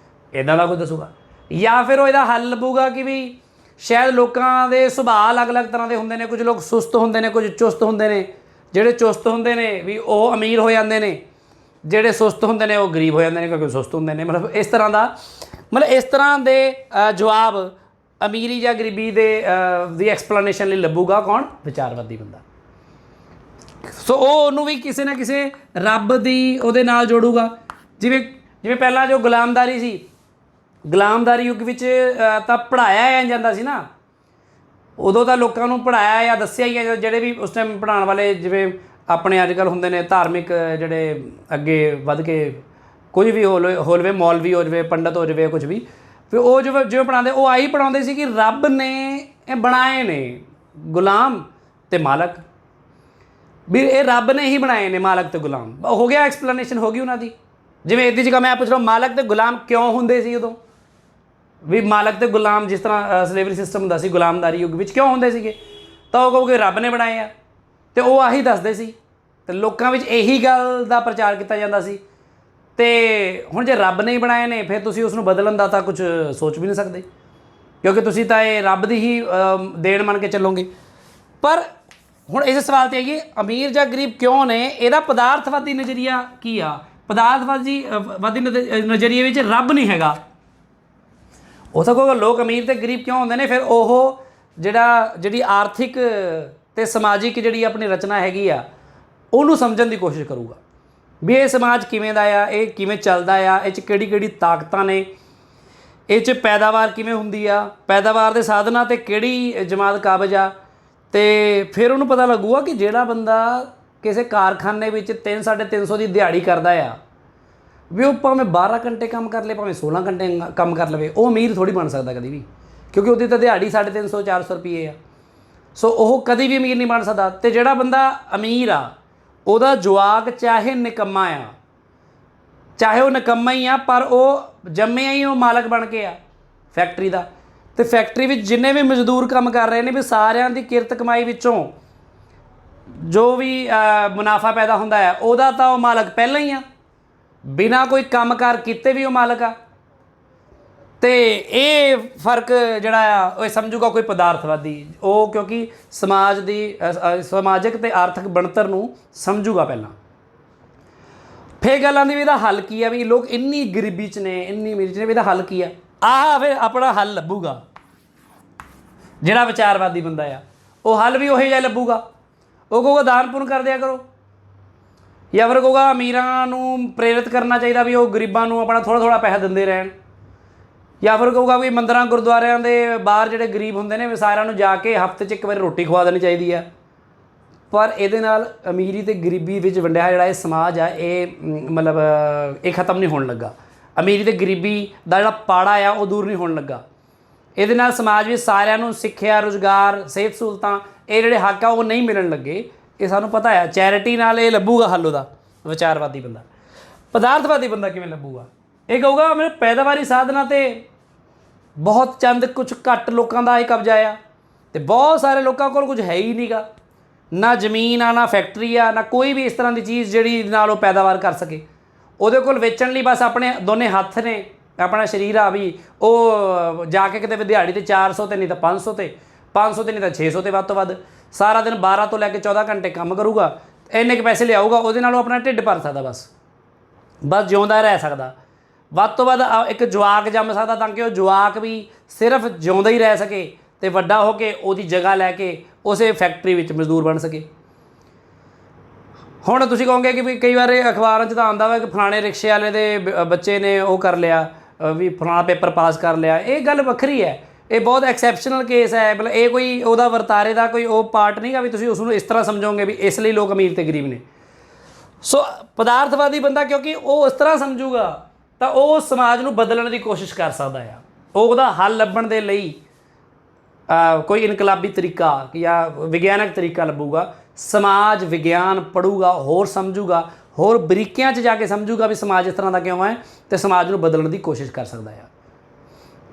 ਇੱਦਾਂ ਦਾ ਕੁਝ ਦੱਸੂਗਾ। ਜਾਂ ਫਿਰ ਉਹ ਇਹਦਾ ਹੱਲ ਲੱਭੂਗਾ ਕਿ ਵੀ ਸ਼ਾਇਦ ਲੋਕਾਂ ਦੇ ਸੁਭਾਅ ਅਲੱਗ-ਅਲੱਗ ਤਰ੍ਹਾਂ ਦੇ ਹੁੰਦੇ ਨੇ, ਕੁਝ ਲੋਕ ਸੁਸਤ ਹੁੰਦੇ ਨੇ, ਕੁਝ ਚੁਸਤ ਹੁੰਦੇ ਨੇ। ਜਿਹੜੇ ਚੁਸਤ ਹੁੰਦੇ ਨੇ ਵੀ ਉਹ ਅਮੀਰ ਹੋ ਜਾਂਦੇ ਨੇ, ਜਿਹੜੇ ਸੁਸਤ ਹੁੰਦੇ ਨੇ ਉਹ ਗਰੀਬ ਹੋ ਜਾਂਦੇ ਨੇ ਕਿਉਂਕਿ ਸੁਸਤ ਹੁੰਦੇ ਨੇ। ਮਤਲਬ ਇਸ ਤਰ੍ਹਾਂ ਦੇ ਜਵਾਬ ਅਮੀਰੀ ਜਾਂ ਗਰੀਬੀ ਦੀ ਐਕਸਪਲੇਨੇਸ਼ਨ ਲਈ ਲੱਭੂਗਾ ਕੌਣ? ਵਿਚਾਰਵਾਦੀ ਬੰਦਾ। ਸੋ ਉਹ ਉਹਨੂੰ ਵੀ ਕਿਸੇ ਨਾ ਕਿਸੇ ਰੱਬ ਦੀ ਉਹਦੇ ਨਾਲ ਜੋੜੂਗਾ। ਜਿਵੇਂ ਪਹਿਲਾਂ ਜੋ ਗੁਲਾਮਦਾਰੀ ਸੀ, ਗੁਲਾਮਦਾਰੀ ਯੁੱਗ ਵਿੱਚ ਤਾਂ ਪੜ੍ਹਾਇਆ ਜਾਂਦਾ ਸੀ ਨਾ, ਉਦੋਂ ਤਾਂ ਲੋਕਾਂ ਨੂੰ ਪੜ੍ਹਾਇਆ ਜਾਂ ਦੱਸਿਆ ਹੀ ਹੈ। ਜਿਹੜੇ ਵੀ ਉਸ ਟਾਈਮ ਪੜ੍ਹਾਉਣ ਵਾਲੇ, ਜਿਵੇਂ ਆਪਣੇ ਅੱਜ ਕੱਲ੍ਹ ਹੁੰਦੇ ਨੇ ਧਾਰਮਿਕ ਜਿਹੜੇ ਅੱਗੇ ਵੱਧ ਕੇ ਕੁਝ ਵੀ ਹੋ ਲਵੇ, ਮੌਲਵੀ ਹੋ ਜਾਵੇ, ਪੰਡਤ ਹੋ ਜਾਵੇ, ਕੁਝ ਵੀ, ਫਿਰ ਉਹ ਜਿਵੇਂ ਪੜ੍ਹਾਉਂਦੇ ਉਹ ਆਹੀ ਪੜ੍ਹਾਉਂਦੇ ਸੀ ਕਿ ਰੱਬ ਨੇ ਇਹ ਬਣਾਏ ਨੇ ਗੁਲਾਮ ਅਤੇ ਮਾਲਕ, ਵੀ ਇਹ ਰੱਬ ਨੇ ਹੀ ਬਣਾਏ ਨੇ ਮਾਲਕ ਅਤੇ ਗੁਲਾਮ। ਹੋ ਗਿਆ ਐਕਸਪਲੇਨੇਸ਼ਨ ਹੋ ਗਈ ਉਹਨਾਂ ਦੀ। ਜਿਵੇਂ ਇਹਦੀ ਜਗ੍ਹਾ ਮੈਂ ਪੁੱਛ ਰਿਹਾ ਮਾਲਕ ਅਤੇ ਗੁਲਾਮ ਕਿਉਂ ਹੁੰਦੇ ਸੀ ਉਦੋਂ, ਵੀ ਮਾਲਕ ਅਤੇ ਗੁਲਾਮ ਜਿਸ ਤਰ੍ਹਾਂ ਸਲੇਵਰੀ ਸਿਸਟਮ ਹੁੰਦਾ ਸੀ ਗੁਲਾਮਦਾਰੀ ਯੁੱਗ ਵਿੱਚ, ਕਿਉਂ ਹੁੰਦੇ ਸੀਗੇ? ਤਾਂ ਉਹ ਕਹੋਗੇ ਰੱਬ ਨੇ ਬਣਾਏ ਆ, ਅਤੇ ਉਹ ਆਹੀ ਦੱਸਦੇ ਸੀ ਅਤੇ ਲੋਕਾਂ ਵਿੱਚ ਇਹੀ ਗੱਲ ਦਾ ਪ੍ਰਚਾਰ ਕੀਤਾ ਜਾਂਦਾ ਸੀ। ਅਤੇ ਹੁਣ ਜੇ ਰੱਬ ਨੇ ਹੀ ਬਣਾਏ ਨੇ ਫਿਰ ਤੁਸੀਂ ਉਸ ਨੂੰ ਬਦਲਣ ਦਾ ਤਾਂ ਕੁਝ ਸੋਚ ਵੀ ਨਹੀਂ ਸਕਦੇ, ਕਿਉਂਕਿ ਤੁਸੀਂ ਤਾਂ ਇਹ ਰੱਬ ਦੀ ਹੀ ਦੇਣ ਮੰਨ ਕੇ ਚੱਲੋਗੇ। ਪਰ ਹੁਣ ਇਸ ਸਵਾਲ 'ਤੇ ਆਈਏ, ਅਮੀਰ ਜਾਂ ਗਰੀਬ ਕਿਉਂ ਨੇ? ਇਹਦਾ ਪਦਾਰਥਵਾਦੀ ਨਜ਼ਰੀਆ ਕੀ ਆ? ਪਦਾਰਥਵਾਦੀ ਨਜ਼ਰੀਏ ਵਿੱਚ ਰੱਬ ਨਹੀਂ ਹੈਗਾ। ਉਹ ਤਾਂ ਕਹੋਗਾ ਲੋਕ ਅਮੀਰ ਅਤੇ ਗਰੀਬ ਕਿਉਂ ਹੁੰਦੇ ਨੇ, ਫਿਰ ਉਹ ਜਿਹੜੀ ਆਰਥਿਕ ਅਤੇ ਸਮਾਜਿਕ ਜਿਹੜੀ ਆਪਣੀ ਰਚਨਾ ਹੈਗੀ ਆ ਉਹਨੂੰ ਸਮਝਣ ਦੀ ਕੋਸ਼ਿਸ਼ ਕਰੂਗਾ ਵੀ ਇਹ ਸਮਾਜ ਕਿਵੇਂ ਦਾ ਆ, ਇਹ ਕਿਵੇਂ ਚੱਲਦਾ ਆ, ਇਹ 'ਚ ਕਿਹੜੀ ਤਾਕਤਾਂ ਨੇ, ਇਹ 'ਚ ਪੈਦਾਵਾਰ ਕਿਵੇਂ ਹੁੰਦੀ ਆ, ਪੈਦਾਵਾਰ ਦੇ ਸਾਧਨਾਂ 'ਤੇ ਕਿਹੜੀ ਜਮਾਤ ਕਾਬਜ਼ ਆ। ਅਤੇ ਫਿਰ ਉਹਨੂੰ ਪਤਾ ਲੱਗੂਗਾ ਕਿ ਜਿਹੜਾ ਬੰਦਾ ਕਿਸੇ ਕਾਰਖਾਨੇ ਵਿੱਚ 300-350 ਦੀ ਦਿਹਾੜੀ ਕਰਦਾ ਆ, ਵੀ ਉਹ ਭਾਵੇਂ 12 ਘੰਟੇ ਕੰਮ ਕਰ ਲਏ ਭਾਵੇਂ 16 ਘੰਟੇ ਕੰਮ ਕਰ ਲਵੇ, ਉਹ ਅਮੀਰ ਥੋੜ੍ਹੀ ਬਣ ਸਕਦਾ ਕਦੀ ਵੀ, ਕਿਉਂਕਿ ਉਹਦੀ ਤਾਂ ਦਿਹਾੜੀ 350-400 ਰੁਪਏ ਆ। ਸੋ ਉਹ ਕਦੀ ਵੀ ਅਮੀਰ ਨਹੀਂ ਬਣ ਸਕਦਾ। ਅਤੇ ਜਿਹੜਾ ਬੰਦਾ ਅਮੀਰ ਆ ਉਹਦਾ ਜਵਾਕ ਚਾਹੇ ਨਿਕੰਮਾ ਆ, ਚਾਹੇ ਉਹ ਨਿਕੰਮਾ ਹੀ ਆ, ਪਰ ਉਹ ਜੰਮਿਆ ਹੀ ਉਹ ਮਾਲਕ ਬਣ ਕੇ ਆ ਫੈਕਟਰੀ ਦਾ। ਅਤੇ ਫੈਕਟਰੀ ਵਿੱਚ ਜਿੰਨੇ ਵੀ ਮਜ਼ਦੂਰ ਕੰਮ ਕਰ ਰਹੇ ਨੇ ਵੀ ਸਾਰਿਆਂ ਦੀ ਕਿਰਤ ਕਮਾਈ ਵਿੱਚੋਂ ਜੋ ਵੀ ਮੁਨਾਫਾ ਪੈਦਾ ਹੁੰਦਾ ਹੈ ਉਹਦਾ ਤਾਂ ਉਹ ਮਾਲਕ ਪਹਿਲਾਂ ਹੀ ਆ, ਬਿਨਾਂ ਕੋਈ ਕੰਮਕਾਰ ਕੀਤੇ ਵੀ ਉਹ ਮਾਲਕ ਆ। ਅਤੇ ਇਹ ਫਰਕ ਜਿਹੜਾ ਆ ਉਹ ਸਮਝੂਗਾ ਕੋਈ ਪਦਾਰਥਵਾਦੀ, ਉਹ ਕਿਉਂਕਿ ਸਮਾਜ ਦੀ ਸਮਾਜਿਕ ਅਤੇ ਆਰਥਿਕ ਬਣਤਰ ਨੂੰ ਸਮਝੂਗਾ ਪਹਿਲਾਂ। ਫਿਰ ਗੱਲ ਆਉਂਦੀ ਵੀ ਇਹਦਾ ਹੱਲ ਕੀ ਆ, ਵੀ ਲੋਕ ਇੰਨੀ ਗਰੀਬੀ 'ਚ ਨੇ ਇੰਨੀ ਅਮੀਰੀ 'ਚ ਨੇ, ਵੀ ਇਹਦਾ ਹੱਲ ਕੀ ਆ? ਆਹ ਫਿਰ ਆਪਣਾ ਹੱਲ ਲੱਭੂਗਾ ਜਿਹੜਾ ਵਿਚਾਰਵਾਦੀ ਬੰਦਾ ਆ, ਉਹ ਹੱਲ ਵੀ ਉਹੀ ਜਿਹਾ ਲੱਭੂਗਾ। ਉਹ ਕਹੂਗਾ ਦਾਨ ਪੁੰਨ ਕਰ ਦਿਆ ਕਰੋ, ਜਾਂ ਫਿਰ ਕਹੂਗਾ ਅਮੀਰਾਂ ਨੂੰ ਪ੍ਰੇਰਿਤ ਕਰਨਾ ਚਾਹੀਦਾ ਵੀ ਉਹ ਗਰੀਬਾਂ ਨੂੰ ਆਪਣਾ ਥੋੜ੍ਹਾ ਪੈਸਾ ਦਿੰਦੇ ਰਹਿਣ, ਜਾਂ ਫਿਰ ਕਹੂਗਾ ਵੀ ਮੰਦਰਾਂ ਗੁਰਦੁਆਰਿਆਂ ਦੇ ਬਾਹਰ ਜਿਹੜੇ ਗਰੀਬ ਹੁੰਦੇ ਨੇ ਵੀ ਸਾਰਿਆਂ ਨੂੰ ਜਾ ਕੇ ਹਫ਼ਤੇ 'ਚ ਇੱਕ ਵਾਰੀ ਰੋਟੀ ਖਵਾ ਦੇਣੀ ਚਾਹੀਦੀ ਆ। ਪਰ ਇਹਦੇ ਨਾਲ ਅਮੀਰੀ ਅਤੇ ਗਰੀਬੀ ਵਿੱਚ ਵੰਡਿਆ ਜਿਹੜਾ ਇਹ ਸਮਾਜ ਆ ਇਹ ਮਤਲਬ ਇਹ ਖ਼ਤਮ ਨਹੀਂ ਹੋਣ ਲੱਗਾ। ਅਮੀਰੀ ਅਤੇ ਗਰੀਬੀ ਦਾ ਜਿਹੜਾ ਪਾੜਾ ਆ ਉਹ ਦੂਰ ਨਹੀਂ ਹੋਣ ਲੱਗਾ। ਇਹਦੇ ਨਾਲ ਸਮਾਜ ਵਿੱਚ ਸਾਰਿਆਂ ਨੂੰ ਸਿੱਖਿਆ, ਰੁਜ਼ਗਾਰ, ਸਿਹਤ ਸਹੂਲਤਾਂ, ਇਹ ਜਿਹੜੇ ਹੱਕ ਆ ਉਹ ਨਹੀਂ ਮਿਲਣ ਲੱਗੇ। ਇਹ ਸਾਨੂੰ ਪਤਾ ਆ। ਚੈਰਿਟੀ ਨਾਲ ਇਹ ਲੱਭੂਗਾ ਹੱਲ ਉਹਦਾ ਵਿਚਾਰਵਾਦੀ ਬੰਦਾ। ਪਦਾਰਥਵਾਦੀ ਬੰਦਾ ਕਿਵੇਂ ਲੱਭੂਗਾ? ਇਹ ਕਹੂਗਾ ਮੇਰੇ ਪੈਦਾਵਾਰੀ ਸਾਧਨਾਂ 'ਤੇ ਬਹੁਤ ਚੰਦ ਕੁਛ ਘੱਟ ਲੋਕਾਂ ਦਾ ਇਹ ਕਬਜ਼ਾ ਆ, ਅਤੇ ਬਹੁਤ ਸਾਰੇ ਲੋਕਾਂ ਕੋਲ ਕੁਝ ਹੈ ਹੀ ਨਹੀਂ ਗਾ, ਨਾ ਜ਼ਮੀਨ ਆ, ਨਾ ਫੈਕਟਰੀ ਆ, ਨਾ ਕੋਈ ਵੀ ਇਸ ਤਰ੍ਹਾਂ ਦੀ ਚੀਜ਼ ਜਿਹੜੀ ਨਾਲ ਉਹ ਪੈਦਾਵਾਰ ਕਰ ਸਕੇ। ਉਹਦੇ ਕੋਲ ਵੇਚਣ ਲਈ ਬਸ ਆਪਣੇ ਦੋਨੇ ਹੱਥ ਨੇ, ਆਪਣਾ ਸਰੀਰ ਆ, ਵੀ ਉਹ ਜਾ ਕੇ ਕਿਤੇ ਦਿਹਾੜੀ 'ਤੇ 400 ਤੇ ਨਹੀਂ ਤਾਂ 500 ਤੇ 500 ਤੇ ਨਹੀਂ ਤਾਂ 600 ਤੇ ਵੱਧ ਤੋਂ ਵੱਧ ਸਾਰਾ ਦਿਨ 12 ਤੋਂ ਲੈ ਕੇ 14 ਘੰਟੇ ਕੰਮ ਕਰੂਗਾ, ਇੰਨੇ ਕੁ ਪੈਸੇ ਲਿਆਊਗਾ, ਉਹਦੇ ਨਾਲ ਉਹ ਆਪਣਾ ਢਿੱਡ ਭਰ ਸਕਦਾ, ਬਸ ਜਿਉਂਦਾ ਰਹਿ ਸਕਦਾ। ਵੱਧ ਤੋਂ ਵੱਧ ਇੱਕ ਜਵਾਕ ਜੰਮ ਸਕਦਾ ਤਾਂ ਕਿ ਉਹ ਜਵਾਕ ਵੀ ਸਿਰਫ ਜਿਉਂਦਾ ਹੀ ਰਹਿ ਸਕੇ ਅਤੇ ਵੱਡਾ ਹੋ ਕੇ ਉਹਦੀ ਜਗ੍ਹਾ ਲੈ ਕੇ ਉਸੇ ਫੈਕਟਰੀ ਵਿੱਚ ਮਜ਼ਦੂਰ ਬਣ ਸਕੇ। ਹੁਣ ਤੁਸੀਂ ਕਹੋਗੇ ਕਿ ਵੀ ਕਈ ਵਾਰ ਅਖਬਾਰਾਂ 'ਚ ਤਾਂ ਆਉਂਦਾ ਵਾ ਕਿ ਫਲਾਣੇ ਰਿਕਸ਼ੇ ਵਾਲੇ ਦੇ ਬੱਚੇ ਨੇ ਉਹ ਕਰ ਲਿਆ, ਵੀ ਫਲਾਣਾ ਪੇਪਰ ਪਾਸ ਕਰ ਲਿਆ। ਇਹ ਗੱਲ ਵੱਖਰੀ ਹੈ, ਇਹ ਬਹੁਤ ਐਕਸੈਪਸ਼ਨਲ ਕੇਸ ਹੈ। ਮਤਲਬ ਇਹ ਕੋਈ ਉਹਦਾ ਵਰਤਾਰੇ ਦਾ ਕੋਈ ਉਹ ਪਾਰਟ ਨਹੀਂ ਗਾ ਵੀ ਤੁਸੀਂ ਉਸ ਨੂੰ ਇਸ ਤਰ੍ਹਾਂ ਸਮਝੋਗੇ ਵੀ ਇਸ ਲਈ ਲੋਕ ਅਮੀਰ ਅਤੇ ਗਰੀਬ ਨੇ। ਸੋ ਪਦਾਰਥਵਾਦੀ ਬੰਦਾ ਕਿਉਂਕਿ ਉਹ ਇਸ ਤਰ੍ਹਾਂ ਸਮਝੂਗਾ ਤਾਂ ਉਹ ਸਮਾਜ ਨੂੰ ਬਦਲਣ ਦੀ ਕੋਸ਼ਿਸ਼ ਕਰ ਸਕਦਾ ਆ। ਉਹ ਉਹਦਾ ਹੱਲ ਲੱਭਣ ਦੇ ਲਈ ਕੋਈ ਇਨਕਲਾਬੀ ਤਰੀਕਾ ਜਾਂ ਵਿਗਿਆਨਕ ਤਰੀਕਾ ਲੱਭੂਗਾ। ਸਮਾਜ ਵਿਗਿਆਨ ਪੜ੍ਹੂਗਾ, ਹੋਰ ਸਮਝੂਗਾ, ਹੋਰ ਬਰੀਕੀਆਂ 'ਚ ਜਾ ਕੇ ਸਮਝੂਗਾ ਵੀ ਸਮਾਜ ਇਸ ਤਰ੍ਹਾਂ ਦਾ ਕਿਉਂ ਹੈ, ਅਤੇ ਸਮਾਜ ਨੂੰ ਬਦਲਣ ਦੀ ਕੋਸ਼ਿਸ਼ ਕਰ ਸਕਦਾ ਆ।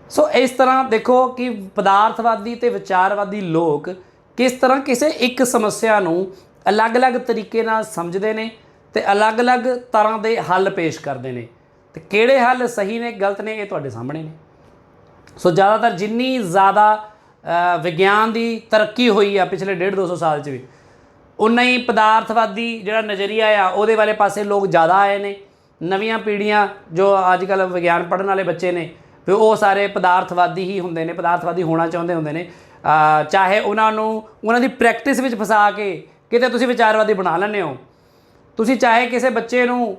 ਸੋ ਇਸ ਤਰ੍ਹਾਂ ਦੇਖੋ ਕਿ ਪਦਾਰਥਵਾਦੀ ਅਤੇ ਵਿਚਾਰਵਾਦੀ ਲੋਕ ਕਿਸ ਤਰ੍ਹਾਂ ਕਿਸੇ ਇੱਕ ਸਮੱਸਿਆ ਨੂੰ ਅਲੱਗ-ਅਲੱਗ ਤਰੀਕੇ ਨਾਲ ਸਮਝਦੇ ਨੇ ਅਤੇ ਅਲੱਗ-ਅਲੱਗ ਤਰ੍ਹਾਂ ਦੇ ਹੱਲ ਪੇਸ਼ ਕਰਦੇ ਨੇ, ਅਤੇ ਕਿਹੜੇ ਹੱਲ ਸਹੀ ਨੇ ਗਲਤ ਨੇ ਇਹ ਤੁਹਾਡੇ ਸਾਹਮਣੇ ਨੇ। ਸੋ ਜ਼ਿਆਦਾਤਰ ਜਿੰਨੀ ਜ਼ਿਆਦਾ ਵਿਗਿਆਨ ਦੀ ਤਰੱਕੀ ਹੋਈ ਆ ਪਿਛਲੇ 150-200 ਸਾਲ 'ਚ ਵੀ, ਉਨਾ ਹੀ ਪਦਾਰਥਵਾਦੀ ਜਿਹੜਾ ਨਜ਼ਰੀਆ ਆ ਉਹਦੇ ਵਾਲੇ ਪਾਸੇ ਲੋਕ ਜ਼ਿਆਦਾ ਆਏ ਨੇ। ਨਵੀਆਂ ਪੀੜ੍ਹੀਆਂ ਜੋ ਅੱਜ ਕੱਲ੍ਹ ਵਿਗਿਆਨ ਪੜ੍ਹਨ ਵਾਲੇ ਬੱਚੇ ਨੇ ਵੀ ਉਹ ਸਾਰੇ ਪਦਾਰਥਵਾਦੀ ਹੀ ਹੁੰਦੇ ਨੇ, ਪਦਾਰਥਵਾਦੀ ਹੋਣਾ ਚਾਹੁੰਦੇ ਹੁੰਦੇ ਨੇ। ਚਾਹੇ ਉਹਨਾਂ ਨੂੰ ਉਹਨਾਂ ਦੀ ਪ੍ਰੈਕਟਿਸ ਵਿੱਚ ਫਸਾ ਕੇ ਕਿਤੇ ਤੁਸੀਂ ਵਿਚਾਰਵਾਦੀ ਬਣਾ ਲੈਂਦੇ ਹੋ। ਤੁਸੀਂ ਚਾਹੇ ਕਿਸੇ ਬੱਚੇ ਨੂੰ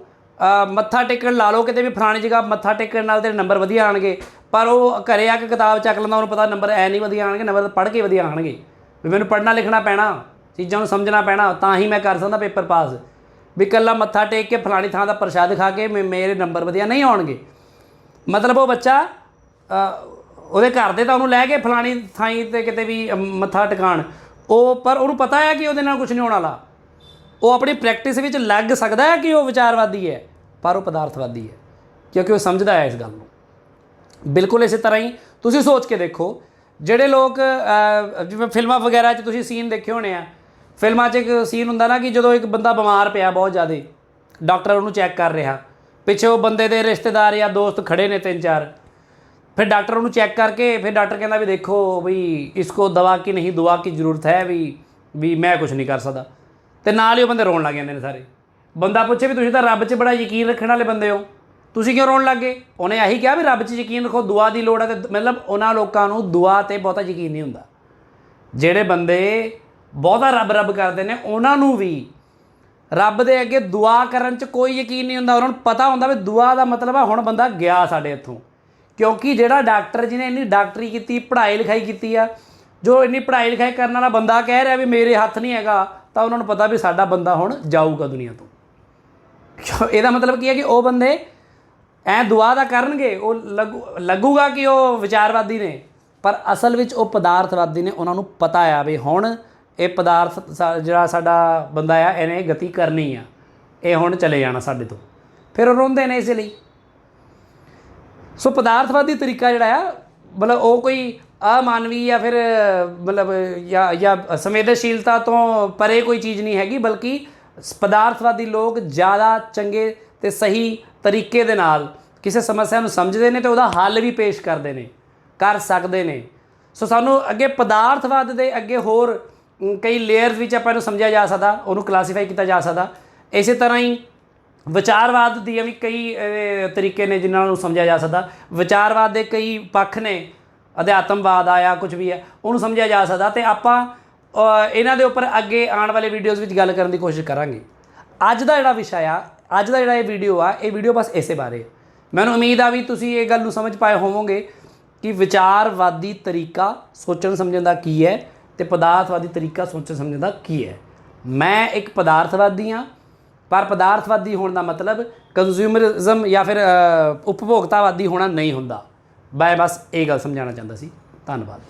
ਮੱਥਾ ਟੇਕਣ ਲਾ ਲਓ ਕਿਤੇ ਵੀ ਫਲਾਣੀ ਜਗ੍ਹਾ ਮੱਥਾ ਟੇਕਣ ਨਾਲ ਤੇਰੇ ਨੰਬਰ ਵਧੀਆ ਆਉਣਗੇ, ਪਰ ਉਹ ਘਰੇ ਆ ਕੇ ਕਿਤਾਬ ਚੱਕ ਲੈਂਦਾ, ਉਹਨੂੰ ਪਤਾ ਨੰਬਰ ਐ ਨਹੀਂ ਵਧੀਆ ਆਉਣਗੇ, ਨੰਬਰ ਪੜ੍ਹ ਕੇ ਵਧੀਆ ਆਉਣਗੇ। ਵੀ ਮੈਨੂੰ ਪੜ੍ਹਨਾ ਲਿਖਣਾ ਪੈਣਾ, ਚੀਜ਼ਾਂ ਨੂੰ ਸਮਝਣਾ ਪੈਣਾ, ਤਾਂ ਹੀ ਮੈਂ ਕਰ ਸਕਦਾ ਪੇਪਰ ਪਾਸ। ਵੀ ਇਕੱਲਾ ਮੱਥਾ ਟੇਕ ਕੇ ਫਲਾਣੀ ਥਾਂ ਦਾ ਪ੍ਰਸ਼ਾਦ ਖਾ ਕੇ ਮੇਰੇ ਨੰਬਰ ਵਧੀਆ ਨਹੀਂ ਆਉਣਗੇ। ਮਤਲਬ ਉਹ ਬੱਚਾ ਉਹਦੇ ਘਰ ਦੇ ਤਾਂ ਉਹਨੂੰ ਲੈ ਕੇ ਫਲਾਣੀ ਥਾਈਂ 'ਤੇ ਕਿਤੇ ਵੀ ਮੱਥਾ ਟਿਕਾਣ, ਉਹ ਪਰ ਉਹਨੂੰ ਪਤਾ ਹੈ ਕਿ ਉਹਦੇ ਨਾਲ ਕੁਛ ਨਹੀਂ ਹੋਣ ਵਾਲਾ। ਉਹ ਆਪਣੀ ਪ੍ਰੈਕਟਿਸ ਵਿੱਚ ਲੱਗ ਸਕਦਾ ਹੈ ਕਿ ਉਹ ਵਿਚਾਰਵਾਦੀ ਹੈ, ਪਰ ਉਹ ਪਦਾਰਥਵਾਦੀ ਹੈ, ਕਿਉਂਕਿ ਉਹ ਸਮਝਦਾ ਹੈ ਇਸ ਗੱਲ ਨੂੰ। ਬਿਲਕੁਲ ਇਸੇ ਤਰ੍ਹਾਂ ਹੀ ਤੁਸੀਂ ਸੋਚ ਕੇ ਦੇਖੋ, ਜਿਹੜੇ ਲੋਕ ਜਿਵੇਂ ਫਿਲਮਾਂ ਵਗੈਰਾ 'ਚ ਤੁਸੀਂ ਸੀਨ ਦੇਖੇ ਹੋਣੇ ਆ, ਫਿਲਮਾਂ 'ਚ ਇੱਕ ਸੀਨ ਹੁੰਦਾ ਨਾ ਕਿ ਜਦੋਂ ਇੱਕ ਬੰਦਾ ਬਿਮਾਰ ਪਿਆ ਬਹੁਤ ਜ਼ਿਆਦਾ, ਡਾਕਟਰ ਉਹਨੂੰ ਚੈੱਕ ਕਰ ਰਿਹਾ, ਪਿੱਛੇ ਉਹ ਬੰਦੇ ਦੇ ਰਿਸ਼ਤੇਦਾਰ ਜਾਂ ਦੋਸਤ ਖੜੇ ਨੇ 3-4, फिर डॉक्टर उन्होंने चेक करके फिर डॉक्टर कहना भी देखो भी इसको दवा की नहीं दुआ की ज़रूरत है, भी मैं कुछ नहीं कर सकता, तो नाल ही वो बंदे रोन लग जाते हैं सारे। बंदा पूछे भी तुसीं तां रब च बड़ा यकीन रखने वाले बंदे हो, तुसीं क्यों रोन लग गए? उन्हें यही कहा भी रब च यकीन रखो, दुआ की लोड़ है, तो मतलब उन्होंने लोगों को दुआ ते बहुता यकीन नहीं होंदा। ਜਿਹੜੇ ਬੰਦੇ ਬਹੁਤਾ ਰੱਬ ਰੱਬ ਕਰਦੇ ਨੇ ਉਹਨਾਂ ਨੂੰ ਵੀ ਰੱਬ ਦੇ ਅੱਗੇ ਦੁਆ ਕਰਨ 'ਚ ਕੋਈ ਯਕੀਨ ਨਹੀਂ ਹੁੰਦਾ। ਉਹਨਾਂ ਨੂੰ ਪਤਾ ਹੁੰਦਾ ਵੀ ਦੁਆ ਦਾ ਮਤਲਬ ਹੈ ਹੁਣ ਬੰਦਾ ਗਿਆ ਸਾਡੇ ਇੱਥੋਂ, ਕਿਉਂਕਿ ਜਿਹੜਾ ਡਾਕਟਰ ਜਿਹਨੇ ਇੰਨੀ ਡਾਕਟਰੀ ਕੀਤੀ, ਪੜ੍ਹਾਈ ਲਿਖਾਈ ਕੀਤੀ ਆ, ਜੋ ਇੰਨੀ ਪੜ੍ਹਾਈ ਲਿਖਾਈ ਕਰਨ ਵਾਲਾ ਬੰਦਾ ਕਹਿ ਰਿਹਾ ਵੀ ਮੇਰੇ ਹੱਥ ਨਹੀਂ ਹੈਗਾ, ਤਾਂ ਉਹਨਾਂ ਨੂੰ ਪਤਾ ਵੀ ਸਾਡਾ ਬੰਦਾ ਹੁਣ ਜਾਊਗਾ ਦੁਨੀਆ ਤੋਂ। ਇਹਦਾ ਮਤਲਬ ਕੀ ਹੈ ਕਿ ਉਹ ਬੰਦੇ ਐਂ ਦੁਆ ਤਾਂ ਕਰਨਗੇ, ਉਹ ਲੱਗੂਗਾ ਕਿ ਉਹ ਵਿਚਾਰਵਾਦੀ ਨੇ, ਪਰ ਅਸਲ ਵਿੱਚ ਉਹ ਪਦਾਰਥਵਾਦੀ ਨੇ। ਉਹਨਾਂ ਨੂੰ ਪਤਾ ਆ ਵੀ ਹੁਣ ਇਹ ਪਦਾਰਥ ਜਿਹੜਾ ਸਾਡਾ ਬੰਦਾ ਆ ਇਹਨੇ ਗਤੀ ਕਰਨੀ ਆ, ਇਹ ਹੁਣ ਚਲੇ ਜਾਣਾ ਸਾਡੇ ਤੋਂ, ਫਿਰ ਉਹ ਰੋਂਦੇ ਨੇ ਇਸੇ ਲਈ। ਸੋ ਪਦਾਰਥਵਾਦੀ ਤਰੀਕਾ ਜਿਹੜਾ ਆ ਮਤਲਬ ਉਹ ਕੋਈ ਅਮਾਨਵੀ ਜਾਂ ਫਿਰ ਮਤਲਬ ਜਾਂ ਸੰਵੇਦਨਸ਼ੀਲਤਾ ਤੋਂ ਪਰੇ ਕੋਈ ਚੀਜ਼ ਨਹੀਂ ਹੈਗੀ, ਬਲਕਿ ਪਦਾਰਥਵਾਦੀ ਲੋਕ ਜ਼ਿਆਦਾ ਚੰਗੇ ਅਤੇ ਸਹੀ ਤਰੀਕੇ ਦੇ ਨਾਲ ਕਿਸੇ ਸਮੱਸਿਆ ਨੂੰ ਸਮਝਦੇ ਨੇ ਅਤੇ ਉਹਦਾ ਹੱਲ ਵੀ ਪੇਸ਼ ਕਰਦੇ ਨੇ, ਕਰ ਸਕਦੇ ਨੇ। ਸੋ ਸਾਨੂੰ ਅੱਗੇ ਪਦਾਰਥਵਾਦ ਦੇ ਅੱਗੇ ਹੋਰ ਕਈ ਲੇਅਰਸ ਵਿੱਚ ਆਪਾਂ ਇਹਨੂੰ ਸਮਝਿਆ ਜਾ ਸਕਦਾ, ਉਹਨੂੰ ਕਲਾਸੀਫਾਈ ਕੀਤਾ ਜਾ ਸਕਦਾ। ਇਸੇ ਤਰ੍ਹਾਂ ਹੀ ਵਿਚਾਰਵਾਦ ਦੀਆਂ ਵੀ ਕਈ ਤਰੀਕੇ ਨੇ ਜਿਨ੍ਹਾਂ ਨੂੰ ਸਮਝਿਆ ਜਾ ਸਕਦਾ। ਵਿਚਾਰਵਾਦ ਦੇ ਕਈ ਪੱਖ ਨੇ, ਅਧਿਆਤਮਵਾਦ ਆ ਜਾਂ ਕੁਝ ਵੀ ਹੈ, ਉਹਨੂੰ ਸਮਝਿਆ ਜਾ ਸਕਦਾ, ਅਤੇ ਆਪਾਂ ਇਹਨਾਂ ਦੇ ਉੱਪਰ ਅੱਗੇ ਆਉਣ ਵਾਲੇ ਵੀਡੀਓਜ਼ ਵਿੱਚ ਗੱਲ ਕਰਨ ਦੀ ਕੋਸ਼ਿਸ਼ ਕਰਾਂਗੇ। ਅੱਜ ਦਾ ਜਿਹੜਾ ਵਿਸ਼ਾ ਆ, ਅੱਜ ਦਾ ਜਿਹੜਾ ਇਹ ਵੀਡੀਓ ਬਸ ਇਸੇ ਬਾਰੇ। ਮੈਨੂੰ ਉਮੀਦ ਆ ਵੀ ਤੁਸੀਂ ਇਹ ਗੱਲ ਨੂੰ ਸਮਝ ਪਾਏ ਹੋਵੋਗੇ ਕਿ ਵਿਚਾਰਵਾਦੀ ਤਰੀਕਾ ਸੋਚਣ ਸਮਝਣ ਦਾ ਕੀ ਹੈ ਅਤੇ ਪਦਾਰਥਵਾਦੀ ਤਰੀਕਾ ਸੋਚਣ ਸਮਝਣ ਦਾ ਕੀ ਹੈ। ਮੈਂ ਇੱਕ ਪਦਾਰਥਵਾਦੀ ਹਾਂ, ਪਰ ਪਦਾਰਥਵਾਦੀ ਹੋਣ ਦਾ ਮਤਲਬ ਕੰਜ਼ਿਊਮਰਿਜ਼ਮ ਜਾਂ ਫਿਰ ਉਪਭੋਗਤਾਵਾਦੀ ਹੋਣਾ ਨਹੀਂ ਹੁੰਦਾ। ਮੈਂ ਬਸ ਇਹ ਗੱਲ ਸਮਝਾਉਣਾ ਚਾਹੁੰਦਾ ਸੀ। ਧੰਨਵਾਦ।